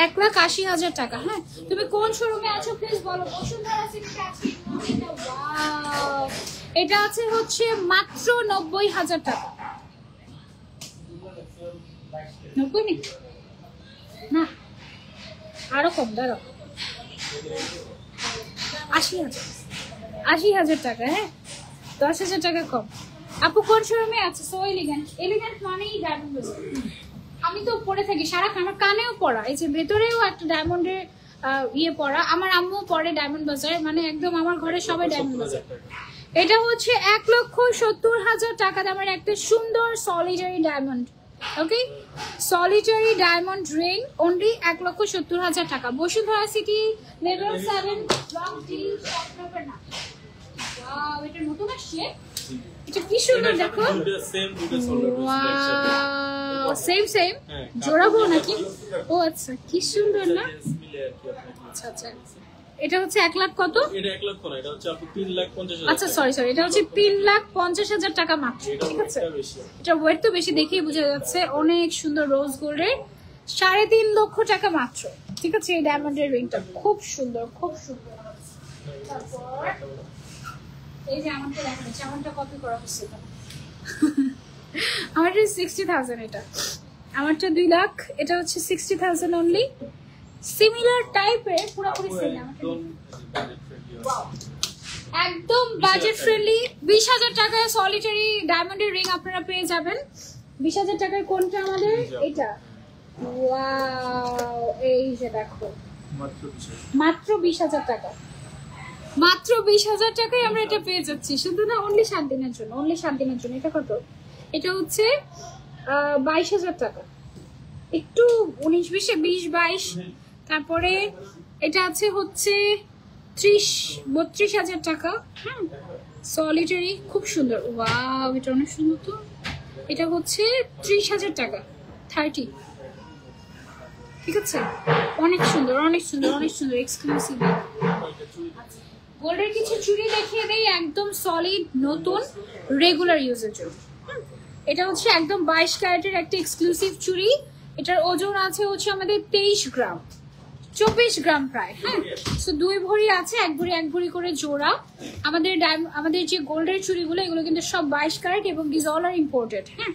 1,80,000 টাকা। হ্যাঁ, তুমি কোন শোরুমে আছো প্লিজ বলো। বসুন্ধরা সিটিতে আছি। ওয়াও, এটা আছে হচ্ছে মাত্র 90,000 টাকা। 90 না, আরো কম, দাঁড়াও, 80,000 টাকা। হ্যাঁ, 10,000 টাকা কম। আপু কোন শোরুমে আছে? সো এলিগেন্ট, এলিগেন্ট মানেই ডায়মন্ড বাজার। আমি তো পরে থাকি সারা, আমার কানেও পড়া, এই যে ভেতরেও একটা ডায়মন্ডের ইয়ে পড়া। আমার আম্মু পরে ডায়মন্ড বাজার, মানে একদম আমার ঘরে সবাই ডায়মন্ড বাজার। এটা হচ্ছে 1,70,000 টাকা দামের একটা সুন্দর সলিটারি ডায়মন্ড। ওকে, সলিটারি ডায়মন্ড রিং অনলি 1,70,000 টাকা। Bashundhara city level 7 block D shop number 9। Wow, এটা নতুন আসছে। এটা কি সুন্দর দেখো, সেম জোড়াবো নাকি? ও আচ্ছা, কি সুন্দর না? আচ্ছা আচ্ছা, এটা হচ্ছে 1 লাখ কত? এটা 1 লাখ না, এটা হচ্ছে আপনি 3,50,000। আচ্ছা সরি, এটা হচ্ছে 3,50,000 টাকা মাত্র। ঠিক আছে, এটা ওয়েট তো বেশি দেখেই বোঝা যাচ্ছে। অনেক সুন্দর রোজ গোল্ডের, 3.5 লক্ষ টাকা মাত্র। ঠিক আছে, এই ডায়মন্ডের রিংটা খুব সুন্দর, খুব সুন্দর। তারপর এই যে আমারটা দেখাচ্ছি, আমারটা কপি করা হচ্ছে এটা। আমারটা 60,000, এটা আমারটা 2 লাখ, এটা হচ্ছে 60,000 অনলি। সিমিলার টাইপের পুরোপুরি সেম। একদম বাজেট ফ্রেন্ডলি, 20,000 টাকায় সলিটারি ডায়মন্ডের রিং আপনারা পেয়ে যাবেন। 20,000 টাকায় কোনটা আমাদের? এটা। ওয়াও, এই যে দেখো, মাত্র 20,000 টাকা, মাত্র 20,000 টাকায় আমরা এটা পেয়ে যাচ্ছি। শুধু না, অনলি 7 দিনের জন্য, অনলি 7 দিনের জন্য। এটা কত? এটা হচ্ছে 22,000 টাকা, একটু 19-20 20-22। তারপরে এটা আছে হচ্ছে 32,000 টাকা। হ্যাঁ, সলিটারি, খুব সুন্দর। ওয়াও, এটা অনেক সুন্দর তো। এটা হচ্ছে 30,000 টাকা, 30। ঠিক আছে, অনেক সুন্দর, অনেক সুন্দর, অনেক সুন্দর, এক্সক্লুসিভ। গোল্ডের কিছু চুড়ি দেখিয়ে দেই, একদম সলিড নতুন, রেগুলার ইউজের জন্য। এটা হচ্ছে একদম 22 ক্যারেটের একটা এক্সক্লুসিভ চুড়ি। এটার ওজন আছে হচ্ছে আমাদের 23 গ্রাম, 24 গ্রাম প্রায়। হ্যাঁ, তো 2 ভরি আছে, 1 ভরি করে জোড়া। আমাদের যে গোল্ডের চুড়িগুলো, এগুলো কিন্তু সব 22 ক্যারেট এবং দিস অল আর ইম্পোর্টেড। হ্যাঁ,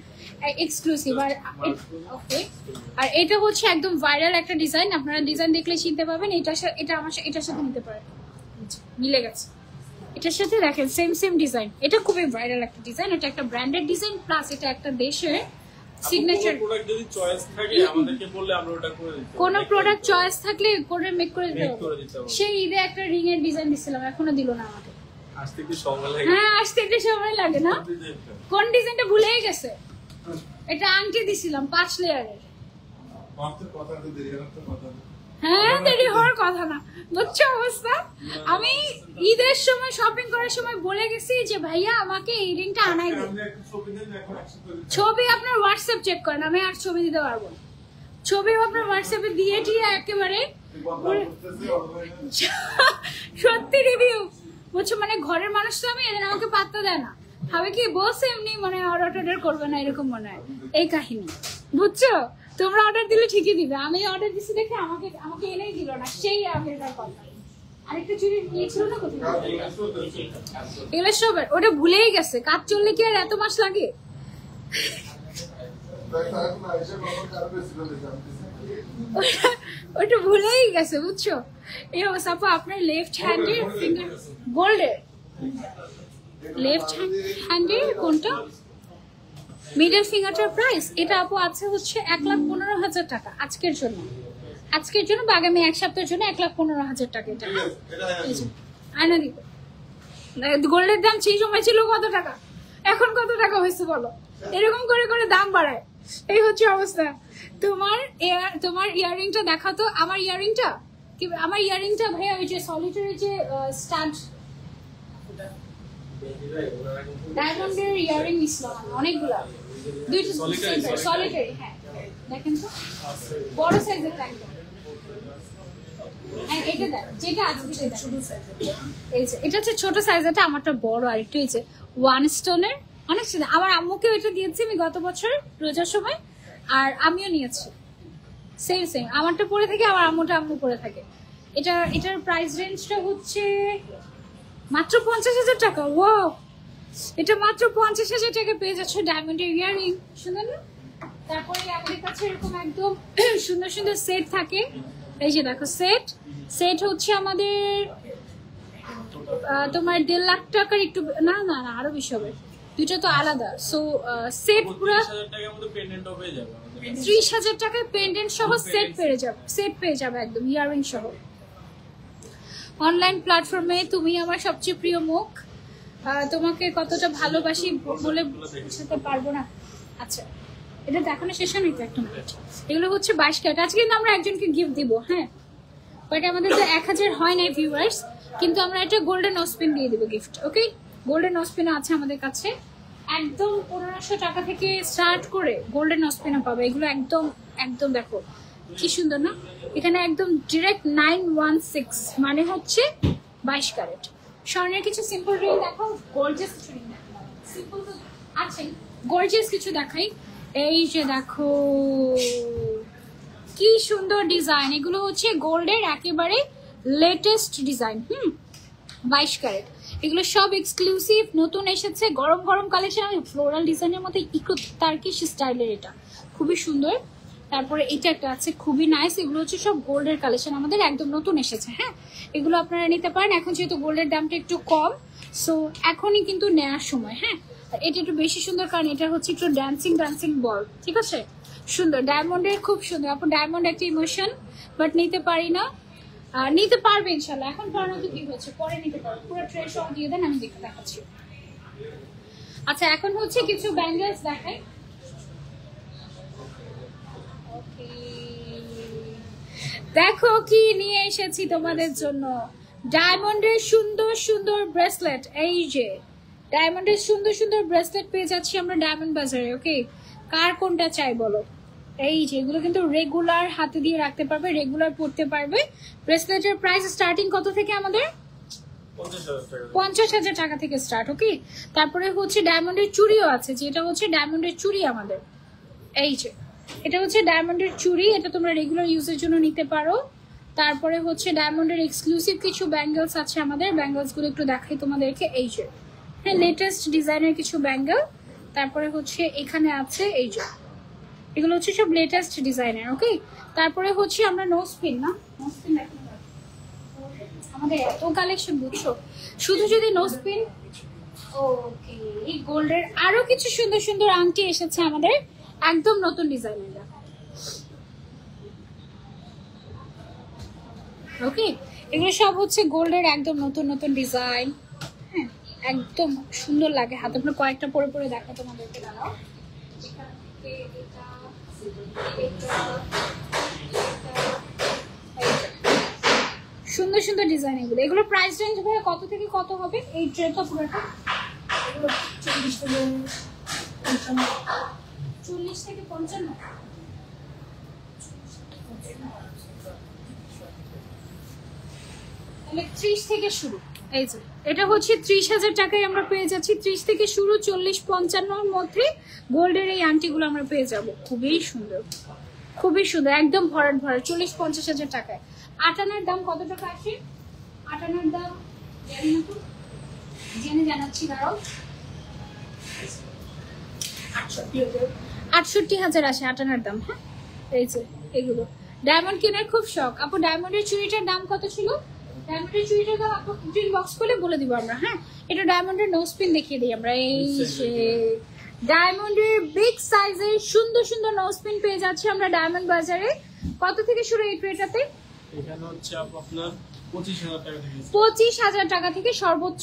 এক্সক্লুসিভ। আর ওকে, আর এটা হচ্ছে একদম ভাইরাল একটা ডিজাইন, আপনারা ডিজাইন দেখলে চিনতে পাবেন। এটা আমার এটার সাথে নিতে পারেন, মিলে গেছে এটার সাথে। দেখেন, সেম ডিজাইন। এটা খুবই ভাইরাল একটা ডিজাইন, এটা একটা ব্র্যান্ডেড ডিজাইন, প্লাস এটা একটা দেশের সিগনেচার। কোন প্রোডাক্ট চয়েস থাকলে করে মেক করে দিতে হবে। সেই ঈদে একটা রিং এর ডিজাইন দিছিলাম, এখনো দিল না আমাকে। হ্যাঁ, আসতে একটু সময় লাগে না? কোন ডিজাইনটা ভুলেই গেছে। এটা আংটি দিছিলাম 5 লেয়ারের। হ্যাঁ, দেরি হওয়ার কথা না, বুঝছো অবস্থা। আমি ঈদের সময় শপিং করার সময় বলে গেছি যে ভাইয়া আমাকে এই রিংটা আনাই দিন। ছবি আপনার হোয়াটসঅ্যাপ চেক করেন, আমি আর ছবি দিতে পারবো না। ছবি আপনার হোয়াটসঅ্যাপে দিয়ে একেবারে সত্যি রিভিউ, বুঝছো। মানে ঘরের মানুষ তো, আমি এদের আমাকে পাত্তা দেয় না, ভাবে কি বসে এমনি মানে অর্ডার করবে না, এরকম মনে হয়। এই কাহিনী, বুঝছো। তোমরা অর্ডার দিলে ঠিকই দিবে, আমি অর্ডার দিছি দেখে আমাকে এনেই দিল না, সেই আগেরটার কথা। আরেকটা চুরি নিয়েছিল না কোথায়, এগুলো সব ওটা ভুলেই গেছে। কাজ চললে কি আর এত মাস লাগে? ওটা ভুলেই গেছে, বুঝছো। এই অবস্থা। আপু, আপনার লেফট হ্যান্ডের ফিঙ্গার গোল্ডের, লেফট হ্যান্ডের কোনটা মিডল ফিঙ্গারটার প্রাইস? এটা আপু আছে হচ্ছে 1,15,000 টাকা আজকের জন্য। আজকের জন্য বা আগামী 1 সপ্তাহের জন্য 1,15,000 টাকা। এটা আয়না দিব। গোল্ডের দাম সেই সময় ছিল কত টাকা, এখন কত টাকা হয়েছে বলো? এরকম করে করে দাম বাড়ায়, এই হচ্ছে অবস্থা। তোমার ইয়াররিংটা দেখাতো। আমার ইয়াররিংটা ভাইয়া, ওই যে সলিটারি যে স্টাড ডায়মন্ডের ইয়াররিং নিছিলাম অনেকগুলা, 2টা সলিটারি। হ্যাঁ, দেখেন তো, বড় সাইজের একদম। এটা দেখ, যেটা আছে এটা হচ্ছে ছোট সাইজ, এটা আমারটা বড়। আর একটু হয়েছে 1 স্টোনের, অনেক সুন্দর। আমার আম্মুকে এটা দিয়েছি আমি গত বছর রোজার সময়, আর আমিও নিয়েছি। সেম আমারটা পরে থাকে, আমার আম্মু পরে থাকে। এটার প্রাইস রেঞ্জটা হচ্ছে মাত্র 50,000 টাকা। ও, এটা মাত্র 50,000 টাকা পেয়ে যাচ্ছে ডায়মন্ডের ইয়াররিং, সুন্দর না? তারপরে আমাদের কাছে এরকম একদম সুন্দর সুন্দর সেট থাকে। এই যে দেখো, সেট হচ্ছে আমাদের তোমার 1.5 লাখ টাকার, একটু না আরো বেশি হবে, দুইটা তো আলাদা। সো সেট পুরো 30,000 টাকায় পেন্ডেন্ট সহ সেট পেয়ে যাবে একদম, ইয়াররিং সহ। অনলাইন প্ল্যাটফর্মে তুমি আমার সবচেয়ে প্রিয় মুখ, তোমাকে কতটা ভালোবাসি বলে বোঝাতে পারবো না। আচ্ছা, এটা দেখানো শেষ হয়নি তো, একটা মিনিট। এগুলো হচ্ছে 22 ক্যারেট। আজকে কিন্তু আমরা একজনকে গিফট দিব। হ্যাঁ, বাট আমাদের তো 1000 হয় নাই ভিউয়ার্স, কিন্তু আমরা এটা গোল্ডেন ওসপিন দিয়ে দিব গিফট। ওকে, গোল্ডেন নসপিন আছে আমাদের কাছে একদম 1500 টাকা থেকে স্টার্ট করে গোল্ডেন নসপিন পাবে। এগুলো একদম একদম দেখো কি সুন্দর না, এখানে একদম ডিরেক্ট 916 মানে হচ্ছে 22 ক্যারেট। স্বর্ণের কিছু সিম্পল রিং দেখো, গর্জিয়াস কিছু রিং দেখো, সিম্পল তো আছে, গর্জিয়াস কিছু দেখাই। এই যে দেখো কি সুন্দর ডিজাইন, এগুলো হচ্ছে গোল্ডের একেবারে লেটেস্ট ডিজাইন। 22 ক্যারেট, এগুলো সব এক্সক্লুসিভ, নতুন এসেছে, গরম গরম কালেকশন, ফ্লোরাল ডিজাইনের মধ্যে ইকো টার্কিশ স্টাইলের, এটা খুবই সুন্দর। তারপরে এটা একটা আছে খুবই নাইস, এগুলো হচ্ছে সব গোল্ডের কালেকশন, আমাদের একদম নতুন এসেছে। হ্যাঁ, এগুলো আপনারা নিতে পারেন, এখন যেহেতু গোল্ডের দামটা একটু কম, সো এখনই কিন্তু নেওয়ার সময়। হ্যাঁ, এটা একটু বেশি সুন্দর কারণ এটা হচ্ছে একটু ডান্সিং বল, ঠিক আছে, সুন্দর ডায়মন্ডের, খুব সুন্দর। আপু ডায়মন্ড একটা ইমোশন, বাট নিতে পারি না, নিতে পারবে ইনশাল্লাহ, এখন পড়ানো তো কি হচ্ছে, পরে নিতে পারবো, পুরো ট্রে সহ দিয়ে দেন, আমি দেখতে দেখাচ্ছি। আচ্ছা, এখন হচ্ছে কিছু ব্যাঙ্গেলস দেখাই। দেখো কি নিয়ে এসেছি তোমাদের জন্য, ডায়মন্ডের সুন্দর সুন্দর ব্রেসলেট। এই যে ডায়মন্ডের সুন্দর সুন্দর ব্রেসলেট পেয়ে যাচ্ছি আমরা ডায়মন্ড বাজারে। ওকে, কার কোনটা চাই বলো। এই যে এগুলো কিন্তু রেগুলার হাতে দিয়ে রাখতে পারবে, রেগুলার পরতে পারবে। ব্রেসলেটের প্রাইস স্টার্টিং কত থেকে আমাদের? 50,000 টাকা থেকে স্টার্ট। ওকে, তারপরে হচ্ছে ডায়মন্ডের চুড়িও আছে, যেটা হচ্ছে ডায়মন্ডের চুড়ি আমাদের। এই যে এটা হচ্ছে ডায়মন্ডের চুড়ি, এটা তোমরা রেগুলার ইউজের জন্য নিতে পারো। তারপরে হচ্ছে ডায়মন্ডের এক্সক্লুসিভ কিছু ব্যাঙ্গেলস আছে আমাদের, ব্যাঙ্গেলস গুলো একটু দেখাই তোমাদেরকে। এই যে হ্যাঁ, লেটেস্ট ডিজাইনের কিছু ব্যাঙ্গেল। তারপরে হচ্ছে এখানে আছে এই যে, এগুলো হচ্ছে সব লেটেস্ট ডিজাইনের। ওকে, তারপরে হচ্ছে আমরা নোজ পিন, না নোজ পিন দেখো আমাদের এত কালেকশন, বুঝছো, শুধু যদি নোজ পিন। ওকে, এই গোল্ডের আরো কিছু সুন্দর সুন্দর আংটি এসেছে আমাদের, একদম নতুন ডিজাইনের। ওকে, এগুলো সব হচ্ছে গোল্ডের একদম নতুন নতুন ডিজাইন। হ্যাঁ, একদম সুন্দর লাগে হাতে। আমরা কয়েকটা পরে পরে দেখা তোমাদেরকে, দাঁড়াও। সুন্দর সুন্দর ডিজাইন এগুলো। এগুলো প্রাইস রেঞ্জ ভাই কত থেকে কত হবে? এই ট্রেটা পুরোটা 40 থেকে 55। তাহলে 30 থেকে শুরু। এই যে এটা হচ্ছে 30,000 টাকায় আমরা পেয়ে যাচ্ছি, 30 থেকে শুরু, 40-55 মধ্যে গোল্ডের এই আংটিগুলো আমরা পেয়ে যাব। খুবই সুন্দর, খুবই সুন্দর, একদম ভরাট ভরাট, 40-50,000 টাকায়। আটানার দাম কত টাকা আসে? আটানার দাম জানি না তো, জেনে জানাচ্ছি, দাঁড়াও। 68,000 আসে আটানার দাম। হ্যাঁ, এই যে এগুলো ডায়মন্ড কেনার খুব শখ। আপু ডায়মন্ডের চুড়িটার দাম কত ছিল? ডায়মন্ডের চুড়িটার দাম আপু গ্রিন বক্স করে বলে দিব আমরা। হ্যাঁ, এটা ডায়মন্ডের নোজ পিন দেখিয়ে দিই আমরা। এই যে ডায়মন্ডের বিগ সাইজের সুন্দর সুন্দর নোজ পিন পেয়ে যাচ্ছি আমরা ডায়মন্ড বাজারে। কত থেকে শুরু এই ট্রেটাতে? এখানে হচ্ছে আপনার 25,000 টাকা থেকে, 25,000 টাকা থেকে সর্বোচ্চ,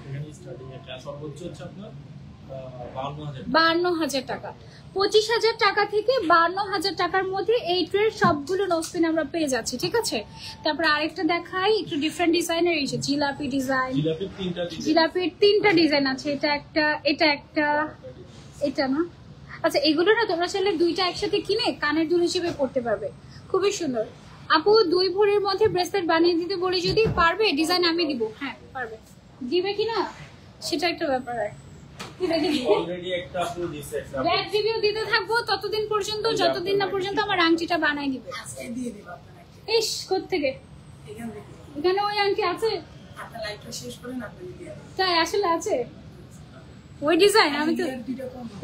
এখানে স্টার্টিং এটা সর্বোচ্চ হচ্ছে আপনার 52,000 টাকা। 25,000 টাকা থেকে 52,000 টাকার মধ্যে এই ট্রের সবগুলো নোজপিন আমরা পেয়ে যাচ্ছি, ঠিক আছে। তারপর আরেকটা দেখাই, একটু ডিফারেন্ট ডিজাইনের। এই যে জিলাপি ডিজাইন, জিলাপির 3টা ডিজাইন আছে, এটা একটা, এটা একটা, এটা না। আচ্ছা, এগুলো না তোমরা চাইলে 2টা একসাথে কিনে কানের দুল হিসেবে পড়তে পারবে, খুবই সুন্দর। আপু 2 ভরির মধ্যে ব্রেসলেট বানিয়ে দিতে বলি যদি, পারবে? ডিজাইন আমি দিব। হ্যাঁ পারবে, দিবে কিনা সেটা একটা ব্যাপার। দিতে থাকবো ততদিন পর্যন্ত, যতদিন না পর্যন্ত আমার আংটিটা বানাই দিবে। ইস, কোত্থেকে? এখানে ওই আংটি আছে? তাই আসলে আছে ওই ডিজাইন? আমি তো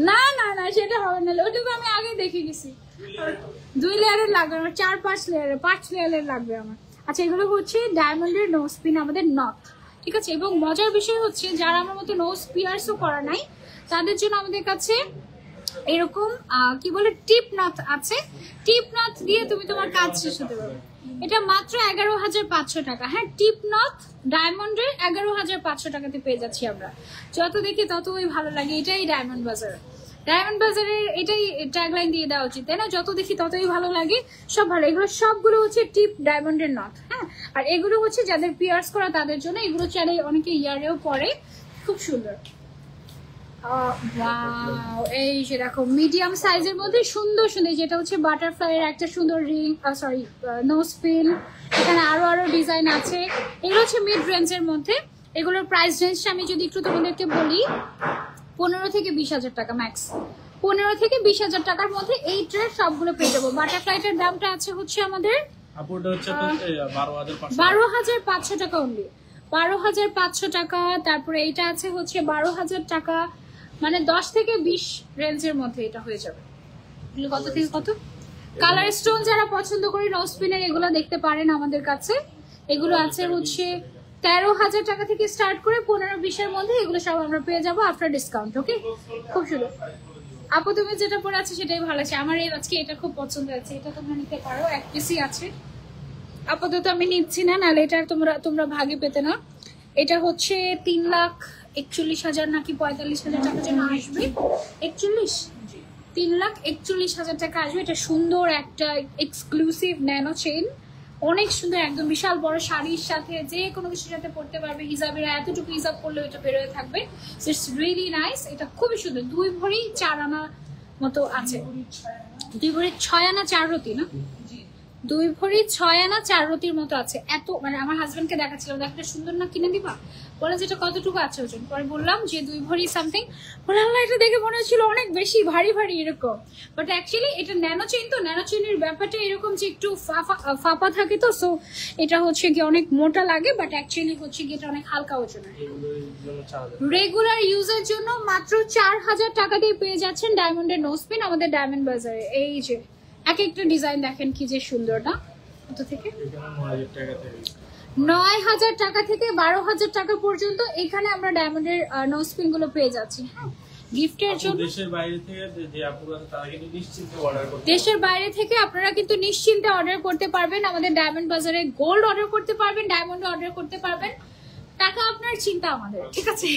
না না না, সেটা হবে না, ওটা তো আমি আগে দেখে গেছি। 2 লেয়ারের লাগবে আমার, 4-5 লেয়ারের, 5 লেয়ারের লাগবে আমার। আচ্ছা, এগুলো হচ্ছে ডায়মন্ডের নোজ পিন আমাদের নথ, ঠিক আছে। এবং মজার বিষয় হচ্ছে যারা আমার মতো নোজ পিয়ার্সও করা নাই তাদের জন্য আমাদের কাছে এরকম কি বলে টিপ নথ আছে। টিপ নথ দিয়ে তুমি তোমার কাজ শেষ হতে পারবে। এটা মাত্র 11,500 টাকা। হ্যাঁ, টিপ নথ ডায়মন্ডের 11,500 টাকাতে পেয়ে যাচ্ছি আমরা। যত দেখি ততই ভালো লাগে, এটাই ডায়মন্ড বাজার। ডায়মন্ড বাজারের এটাই ট্যাগলাইন দিয়ে দেওয়া উচিত, তাই না? যত দেখি ততই ভালো লাগে, সব ভালো। এগুলো সবগুলো হচ্ছে টিপ ডায়মন্ডের নথ। হ্যাঁ, আর এগুলো হচ্ছে যাদের পিয়ার্স করা তাদের জন্য। এগুলো চাইলে অনেকে ইয়ারেও পরে, খুব সুন্দর। ওয়াও, এই যে দেখো মিডিয়াম সাইজের মধ্যে সুন্দর সুন্দর, যেটা হচ্ছে বাটারফ্লাই এর একটা সুন্দর রিং, সরি নোজ পিন, এখানে আরো ডিজাইন আছে। এগুলো হচ্ছে মিড রেঞ্জের মধ্যে। এগুলোর প্রাইস রেঞ্জটা আমি যদি একটু তোমাদেরকে বলি, 15 থেকে 20,000 টাকা ম্যাক্স। 15 থেকে 20,000 টাকার মধ্যে এই ট্রের সবগুলো পেয়ে যাবো। বাটারফ্লাইটার দামটা আছে হচ্ছে আমাদের 12,500 টাকা অনলি, 12,500 টাকা। তারপরে এইটা আছে হচ্ছে 12,000 টাকা, মানে 10 থেকে 20 রেঞ্জের মধ্যে এটা হয়ে যাবে। এগুলো কত থেকে কত? কালার স্টোন যারা পছন্দ করি নোজ পিনের, এগুলো দেখতে পারেন আমাদের কাছে। এগুলো আছে হচ্ছে 13,000 টাকা থেকে স্টার্ট করে 15-20 এর মধ্যে, এগুলো সব আমরা পেয়ে যাবো আফটার ডিসকাউন্ট। ওকে, খুব সুন্দর। আপু তুমি যেটা পরে আছে সেটাই ভালো আছে, আমার এই আজকে এটা খুব পছন্দ হয়েছে, এটা তোমরা নিতে পারো, এক পিসই আছে। আপাতত আমি নিচ্ছি না, নাহলে এটা তোমরা ভাগে পেতে না। এটা হচ্ছে 3,41,000 নাকি 45,000 টাকা যেন আসবে। 3,41,000 টাকা আসবে। এটা সুন্দর একটা এক্সক্লুসিভ ন্যানো চেইন, অনেক সুন্দর, একদম বিশাল বড় শাড়ির সাথে যে কোনো কিছুর সাথে পড়তে পারবে। হিজাবের এতটুকু হিজাব করলেও এটা বেরোয় থাকবে। It's really nice. এটা খুবই সুন্দর। 2 ভরি 4 আনা মতো আছে, 2 ভরি 6 আনা 4 রতি না, 2 ভরি 6 আনা 4 রতির মতো আছে। এত মানে আমার হাজবেন্ডকে দেখাচ্ছিলাম, দেখতে সুন্দর না, কিনে দিবা? বলে যেটা কতটুকু আছে ওজন। পরে বললাম যে 2 ভরি সামথিং। বলে আল্লাহ, এটা দেখে মনে হচ্ছিল অনেক বেশি ভারী এরকম, বাট অ্যাকচুয়ালি এটা ন্যানো চেইন। তো ন্যানো চেইনের ব্যাপারটা এরকম যে একটু ফাঁপা থাকে, তো সো এটা হচ্ছে কি অনেক মোটা লাগে, বাট অ্যাকচুয়ালি হচ্ছে কি এটা অনেক হালকা ওজনের। রেগুলার ইউজের জন্য মাত্র 4,000 টাকা দিয়ে পেয়ে যাচ্ছেন ডায়মন্ডের নোজ পিন আমাদের ডায়মন্ড বাজারে। এই যে এক একটা ডিজাইন দেখেন কি যে সুন্দর না। কত থেকে? 9,000 টাকা থেকে 12,000 টাকা পর্যন্ত এখানে আমরা ডায়মন্ডের নোজ পিন গুলো পেয়ে যাচ্ছি। হ্যাঁ, গিফটের জন্য। দেশের বাইরে থেকে আপনারা কিন্তু নিশ্চিন্তে অর্ডার করতে পারবেন। আমাদের ডায়মন্ড বাজারে গোল্ড অর্ডার করতে পারবেন, ডায়মন্ড অর্ডার করতে পারবেন। টাকা আপনার, চিন্তা আমাদের, ঠিক আছে?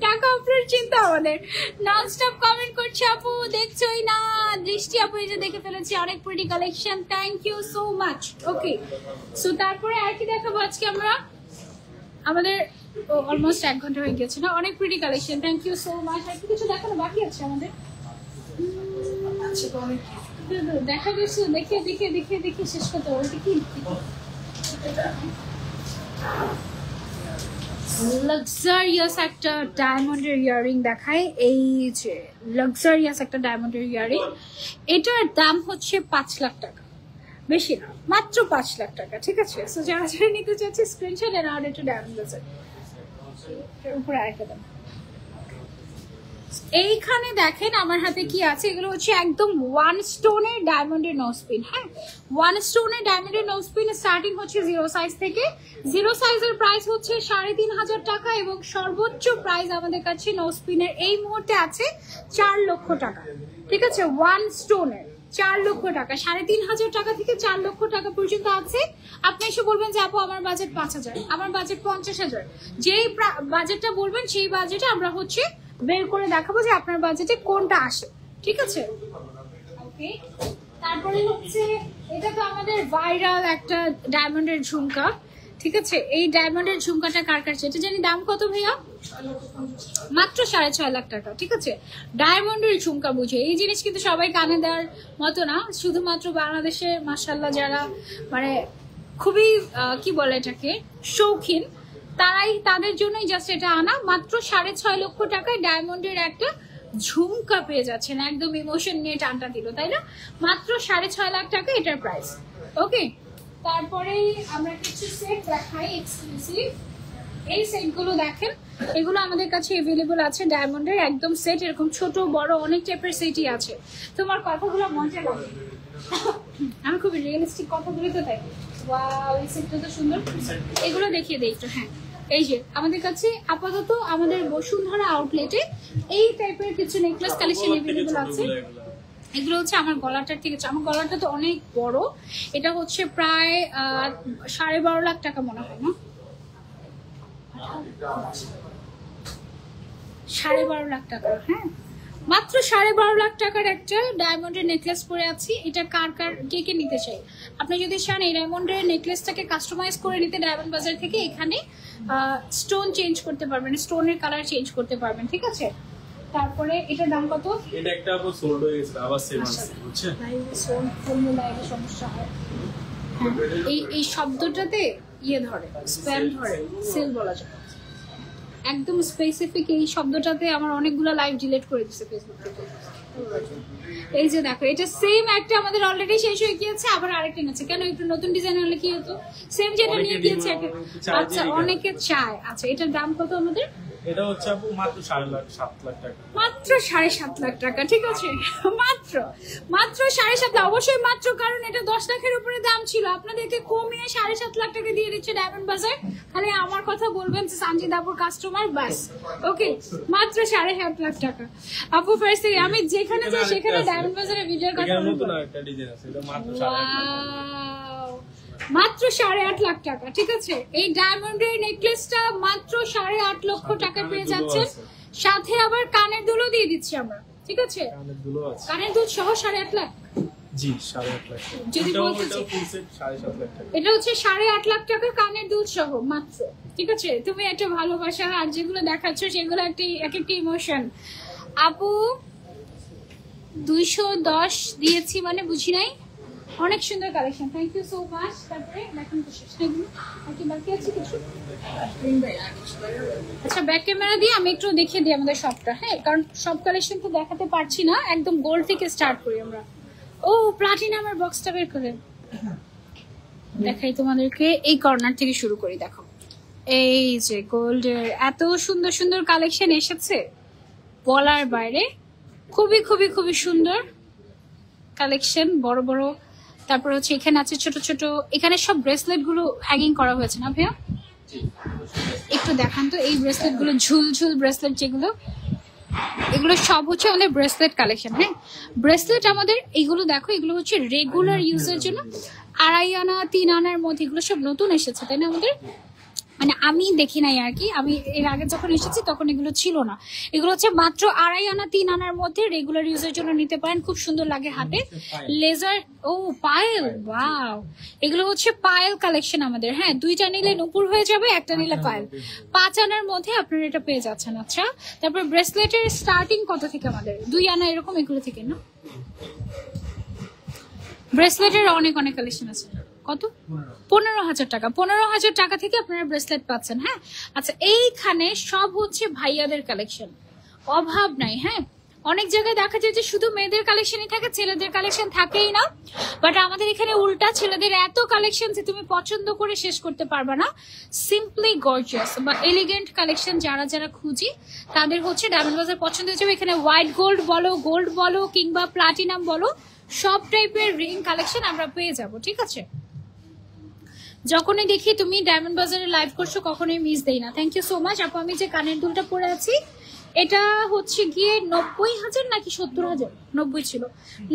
টাকা আপনার, চিন্তা আমাদের। ননস্টপ কমেন্ট করছে আপু, দেখছোই না? দৃষ্টি আপু এই যে দেখে ফেলেছি, অনেক pretty collection, thank you so much. Okay, so তারপরে আর কি দেখাবো আজকে আমরা? আমাদের অলমোস্ট 1 ঘন্টা হয়ে গেছে না? অনেক pretty collection, thank you so much. আর কিছু দেখানো বাকি আছে আমাদের? দেখা গেছে, দেখে শেষ করতে হবে। কি লাক্সারিয়াস একটা ডায়মন্ডের ইয়ারিং দেখায়। এই যে লাক্সারিয়াস একটা ডায়মন্ডের ইয়ারিং, এটার দাম হচ্ছে 5 লাখ টাকা, বেশি না, মাত্র 5 লাখ টাকা। ঠিক আছে, সো যারা নিতে চাচ্ছে স্ক্রিনশট এর আর একটু ডায়মন্ড আছে উপরে আরেকটা দাম। এইখানে দেখেন আমার হাতে কি আছে, এগুলো হচ্ছে একদম 1 স্টোনের ডায়মন্ডের নোজ পিন। হ্যাঁ, 1 স্টোনের ডায়মন্ডের নোজ পিন স্টার্টিং হচ্ছে 0 সাইজ থেকে। 0 সাইজের প্রাইস হচ্ছে 3,500 টাকা, এবং সর্বোচ্চ প্রাইস আমাদের কাছে নোজ পিনের এই মুহূর্তে আছে 4 লক্ষ টাকা। ঠিক আছে, 1 স্টোনের 4 লক্ষ টাকা, 3,500 টাকা থেকে 4 লক্ষ টাকা পর্যন্ত আছে। আপনি এসে বলবেন যে আপু আমার বাজেট 5,000, আমার বাজেট 50,000, যেই বাজেটটা বলবেন সেই বাজেটে আমরা হচ্ছে বের করে দেখাবো যে আপনার বাজেটে কোনটা আসে। ঠিক আছে, ওকে। তারপরে হচ্ছে এটা তো আমাদের ভাইরাল একটা ডায়মন্ডের ঝুমকা। ঠিক আছে, এই ডায়মন্ডের ঝুমকাটা কার কাছে, এটা জানি দাম কত ভাইয়া? মাত্র 6.5 লাখ টাকা। ঠিক আছে, ডায়মন্ডের ঝুমকা বুঝে এই জিনিস কিন্তু সবাই কানে দেওয়ার মতো না, শুধুমাত্র বাংলাদেশে মাশাআল্লাহ যারা মানে খুবই কি বলে এটাকে শৌখিন, তাদের জন্যই জাস্ট এটা আনা। মাত্র 6.5 লক্ষ টাকায় ডায়মন্ডের একটা ঝুমকা পেয়ে যাচ্ছেন, একদম ইমোশন নিয়ে টানটা দিল, তাই না? মাত্র 6.5 লাখ টাকা এটার প্রাইস। ওকে, তারপরে আমরা কিছু সেট দেখাই এক্সক্লুসিভ। এই সেটগুলো দেখেন, এগুলো আমাদের কাছে অ্যাভেলেবল আছে ডায়মন্ডের একদম সেট, এরকম ছোট বড় অনেক টাইপের সেটই আছে। তোমার কথাগুলো মজা লাগে, আমি খুব রিয়েলিস্টিক কথাগুলো তো তাই। ওয়াও, এই সেটটা তো সুন্দর, এগুলো দেখিয়ে দেই একটু। হ্যাঁ, এই যে আমাদের কাছে আপাতত আমাদের বসুন্ধরা আউটলেটে এই টাইপের কিছু নেকলেস কালেকশন অ্যাভেলেবল আছে। এগুলো হচ্ছে আমার গলাটার থেকে, আমার গলাটা তো অনেক বড়, এটা হচ্ছে প্রায় 12.5 লাখ টাকা মনে হয় না, 12.5 লাখ টাকা। হ্যাঁ, মাত্র 12.5 লাখ টাকার একটা ডায়মন্ডের নেকলেস পরে আছি। এটা কার কার কে কে নিতে চাই? আপনি যদি চান এই ডায়মন্ডের নেকলেসটাকে কাস্টমাইজ করে নিতে ডায়মন্ড বাজার থেকে, এখানে স্টোন চেঞ্জ করতে পারবেন, স্টোনের কালার চেঞ্জ করতে পারবেন, ঠিক আছে? তারপরে এটার দাম কত? এটা একটা আপু সোল্ড হয়ে গেছে, আবার সেম আছে, বুঝছেন? সোন ফুলমে লাইভে সমস্যা হয়। এই শব্দটাতে ইয়ে ধরে, স্প্যাম ধরে, সেল বলা যায় একদম স্পেসিফিক। এই শব্দটাতে আমার অনেকগুলো লাইভ ডিলিট করে দিচ্ছে ফেসবুক থেকে। এই যে দেখো, এটা সেম একটা আমাদের অলরেডি শেষ হয়ে গিয়েছে, আবার আরেকটা নিচ্ছে। কেন? একটু নতুন ডিজাইন হলে কি হতো? সেম যেটা নিয়ে গিয়েছে। আচ্ছা, অনেকে চায়। আচ্ছা, এটার দাম কত আমাদের? এটা হচ্ছে আপু মাত্র 7.5 লাখ টাকা। মাত্র 7.5 লাখ টাকা, ঠিক আছে? মাত্র 7.5 লাখ। অবশ্যই মাত্র, কারণ এটা 10 লাখের উপরে দাম ছিল। আপনাদেরকে কমিয়ে 7.5 লাখ টাকা দিয়ে দিচ্ছে ডায়মন্ড বাজার। খালি আমার কথা বলবেন যে সানজিদ আপুর কাস্টমার, বাস। ওকে, মাত্র 7.5 লাখ টাকা। আপু ফার্স্ট থেকে আমি যেখানে যাই সেখানে ডায়মন্ড বাজারের ভিডিওর কথা বলবো। নতুন একটা ডিজাইন আছে, এটা মাত্র 7.5 মাত্র 8.5 লাখ টাকা, ঠিক আছে? এই ডায়মন্ডের নেকলেসটা মাত্র 8.5 লক্ষ টাকা পেয়ে যাচ্ছেন। সাথে আবার কানের দুলও দিয়ে দিচ্ছি আমরা, ঠিক আছে? কানের দুল সহ 8.5 লাখ। জি, 8.5 লাখ। যদি বলতে চাই এটা হচ্ছে 8.5 লাখ টাকা কানের দুল সহ মাত্র, ঠিক আছে? তুমি একটা ভালোবাসা আর যেগুলো দেখাচ্ছ সেগুলো এক একটা ইমোশন। আপু 210 দিয়েছি মানে বুঝি নাই। অনেক সুন্দর collection, thank you so much. তারপরে দেখুন তো শেষ নাকি আর কি বাকি আছে কিছু? আচ্ছা, ব্যাক ক্যামেরা দিয়ে আমি একটু দেখিয়ে দিই আমাদের শপটা, হ্যাঁ? কারণ সব কালেকশন তো দেখাতে পারছি না। একদম গোল্ড থেকে স্টার্ট করি আমরা। ও প্লাটিনামের বক্সটা বের করে দেখাই তোমাদেরকে। এই কর্নার থেকে শুরু করি। দেখো, এই যে গোল্ডের এত সুন্দর সুন্দর কালেকশন এসেছে বলার বাইরে। খুবই খুবই খুবই সুন্দর কালেকশন, বড় বড়। তারপর হচ্ছে এখানে আছে ছোট ছোট। এখানে সব ব্রেসলেট গুলো হ্যাঙ্গিং করা হয়েছে না ভাইয়া? একটু দেখান তো এই ব্রেসলেট গুলো, ঝুল ঝুল ব্রেসলেট যেগুলো, এগুলো সব হচ্ছে আমাদের ব্রেসলেট কালেকশন। হ্যাঁ, ব্রেসলেট আমাদের এইগুলো দেখো, এগুলো হচ্ছে রেগুলার ইউজের জন্য। 2.5 আনা 3 আনার মধ্যে এগুলো সব নতুন এসেছে, তাই না? আমাদের মানে আমি দেখি নাই আর কি, আমি এর আগে যখন এসেছি তখন এগুলো ছিল না। এগুলো হচ্ছে মাত্র 2.5 আনা 3 আনার মধ্যে রেগুলার ইউজের জন্য নিতে পারেন। খুব সুন্দর লাগে হাতে। লেজার, ও পায়েল, ওয়াও! এগুলো হচ্ছে পায়েল কালেকশন আমাদের। হ্যাঁ, 2টা নিলে নুপুর হয়ে যাবে, একটা নিলে পায়েল। 5 আনার মধ্যে আপনারা এটা পেয়ে যাচ্ছেন। আচ্ছা, তারপর ব্রেসলেটের স্টার্টিং কত থেকে আমাদের? 2 আনা এরকম এগুলো থেকে না? ব্রেসলেটের অনেক অনেক কালেকশন আছে। কত? 15,000 টাকা। 15,000 টাকা থেকে আপনারা ব্রেসলেট পাচ্ছেন। হ্যাঁ, আচ্ছা, এইখানে সব হচ্ছে ভাইয়াদের কালেকশন, অভাব নাই। হ্যাঁ, অনেক জায়গায় দেখা যায় যে শুধু মেয়েদের কালেকশনই থাকে, ছেলেদের কালেকশন থাকেই না। বাট আমাদের এখানে উল্টা, ছেলেদের এত কালেকশন যে তুমি পছন্দ করে শেষ করতে পারবে না। সিম্পলি গর্জিয়াস বা এলিগেন্ট কালেকশন যারা যারা খুঁজি তাদের হচ্ছে ডায়মন্ড বাজার পছন্দ হয়ে যাবে। এখানে হোয়াইট গোল্ড বলো, গোল্ড বলো, কিংবা প্লাটিনাম বলো, সব টাইপের রিং কালেকশন আমরা পেয়ে যাব, ঠিক আছে? যখনই দেখি তুমি ডায়মন্ড বাজারে লাইভ করছো কখনোই মিস দেই না। Thank you so much. আপু আমি যে কানের দুলটা পরে আছি এটা হচ্ছে গিয়ে 90,000 নাকি 70,000? 90 ছিল,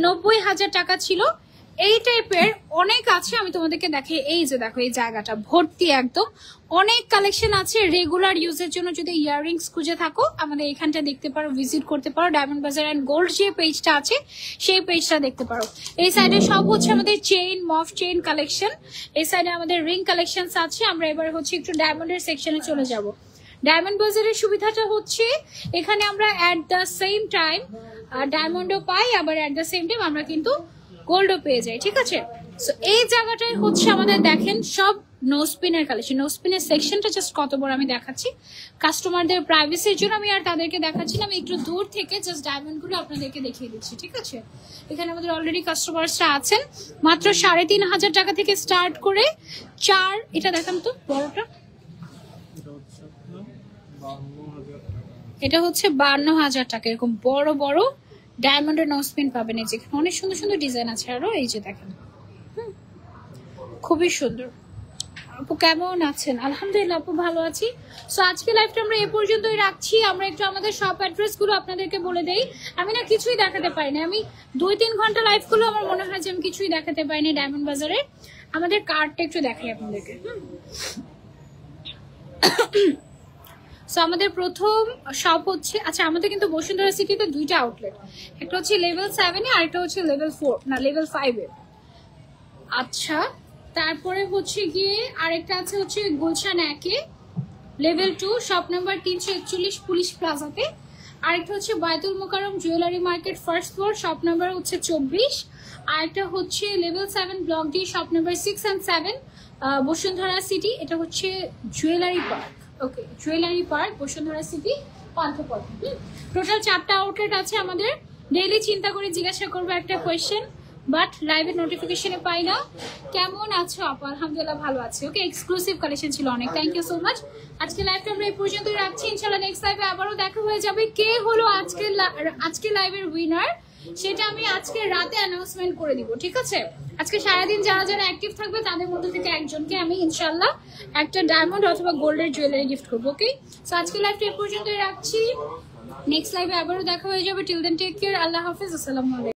90,000 টাকা ছিল। এই টাইপের অনেক আছে, আমি তোমাদেরকে দেখাই। এই যে দেখো, এই জায়গাটা ভর্তি একদম অনেক কালেকশন আছে রেগুলার ইউজের জন্য। যদি ইয়াররিংস খুঁজে থাকো আমাদের এখানটা দেখতে পারো, ভিজিট করতে পারো। ডায়মন্ড বাজার অ্যান্ড গোল্ড যে পেজটা আছে সেই পেজটা দেখতে পারো। এই সাইডে সব হচ্ছে আমাদের চেইন, মফ চেইন কালেকশন। এই সাইডে আমাদের রিং কালেকশন আছে। আমরা এবার হচ্ছে একটু ডায়মন্ডের সেকশনে চলে যাব। ডায়মন্ড বাজারের সুবিধাটা হচ্ছে এখানে আমরা অ্যাট দ্য সেম টাইম ডায়মন্ডও পাই, আবার অ্যাট দ্য সেম টাইম আমরা কিন্তু গোল্ডও পেয়ে যাই, ঠিক আছে? সো এই জায়গাটায় হচ্ছে আমাদের দেখেন সব নোস্পিনের কালেকশন। নোস্পিনের সেকশনটা জাস্ট কত বড় আমি দেখাচ্ছি কাস্টমারদের প্রাইভেসির জন্য। আমি আর তাদেরকে দেখাচ্ছি না, আমি একটু দূর থেকে জাস্ট ডায়মন্ডগুলো আপনাদেরকে দেখিয়ে দিচ্ছি, ঠিক আছে? এখানে আমাদের অলরেডি কাস্টমারসরা আছেন। মাত্র 3,500 টাকা থেকে স্টার্ট করে 4, এটা দেখান তো বড়টা, এটা হচ্ছে 52,000 টাকা। এরকম বড় বড় ডায়মন্ডের নোস্পিন পাবেন। এই যে অনেক সুন্দর সুন্দর ডিজাইন আছে আরো, এই যে দেখেন, খুবই সুন্দর। আপু কেমন আছেন? আলহামদুলিল্লাহ আপু ভালো আছি। সো আজকে লাইভটা আমরা এ পর্যন্তই রাখছি। আমরা একটু আমাদের শপ অ্যাড্রেস গুলো আপনাদেরকে বলে দেই। আমি না কিছুই দেখাতে পারিনি, আমি 2-3 ঘন্টা লাইভ গুলো আমার মনে হয় যে আমি কিছুই দেখাতে পারিনি ডায়মন্ড বাজারে। আমাদের কার্ডটা একটু দেখাই আপনাদেরকে। সো আমাদের প্রথম শপ হচ্ছে, আচ্ছা আমাদের কিন্তু বসুন্ধরা সিটিতে দুইটা আউটলেট, একটা হচ্ছে লেভেল 7 এ আর একটা হচ্ছে লেভেল 4 না লেভেল 5 এ। আচ্ছা তারপরে হচ্ছে গিয়ে আরেকটা আছে হচ্ছে গুলশান 1 এ লেভেল 2 শপ নাম্বার 341 পুলিশ প্লাজাতে। আরেকটা হচ্ছে Baitul Mukarram jewellery market first floor shop number হচ্ছে 24। আরেকটা হচ্ছে level 7 block D shop number 6 and 7 Bashundhara City, এটা হচ্ছে jewellery park. Okay jewellery park Bashundhara City Panthapath. Total 4টা আউটলেট আছে আমাদের। ডেইলি চিন্তা করে জিজ্ঞাসা করবো একটা কোয়েশ্চেন, বাট লাইভের নোটিফিকেশনে পাই না। কেমন আছো আপা? আলহামদুলিল্লাহ ভালো আছি। ওকে এক্সক্লুসিভ কালেকশন ছিল অনেক, থ্যাংক ইউ সো মাচ। আজকে লাইভটা আমরা এই পর্যন্তই রাখছি, ইনশাআল্লাহ নেক্সট লাইভে আবারও দেখা হয়ে যাবে। কে হলো আজকে লাইভের উইনার সেটা আমি আজকে রাতে অ্যানাউন্সমেন্ট করে দিব, ঠিক আছে? আজকে সারাদিন যারা যারা অ্যাক্টিভ থাকবে তাদের মধ্যে থেকে একজনকে আমি ইনশাআল্লাহ একটা ডায়মন্ড অথবা গোল্ডের জুয়েলারি গিফট করবো। ওকে সো আজকে লাইভটা এই পর্যন্তই রাখছি, নেক্সট লাইভে আবারও দেখা হয়ে যাবে। টিল দেন টেক কেয়ার, আল্লাহ হাফেজ, আসসালামু আলাইকুম।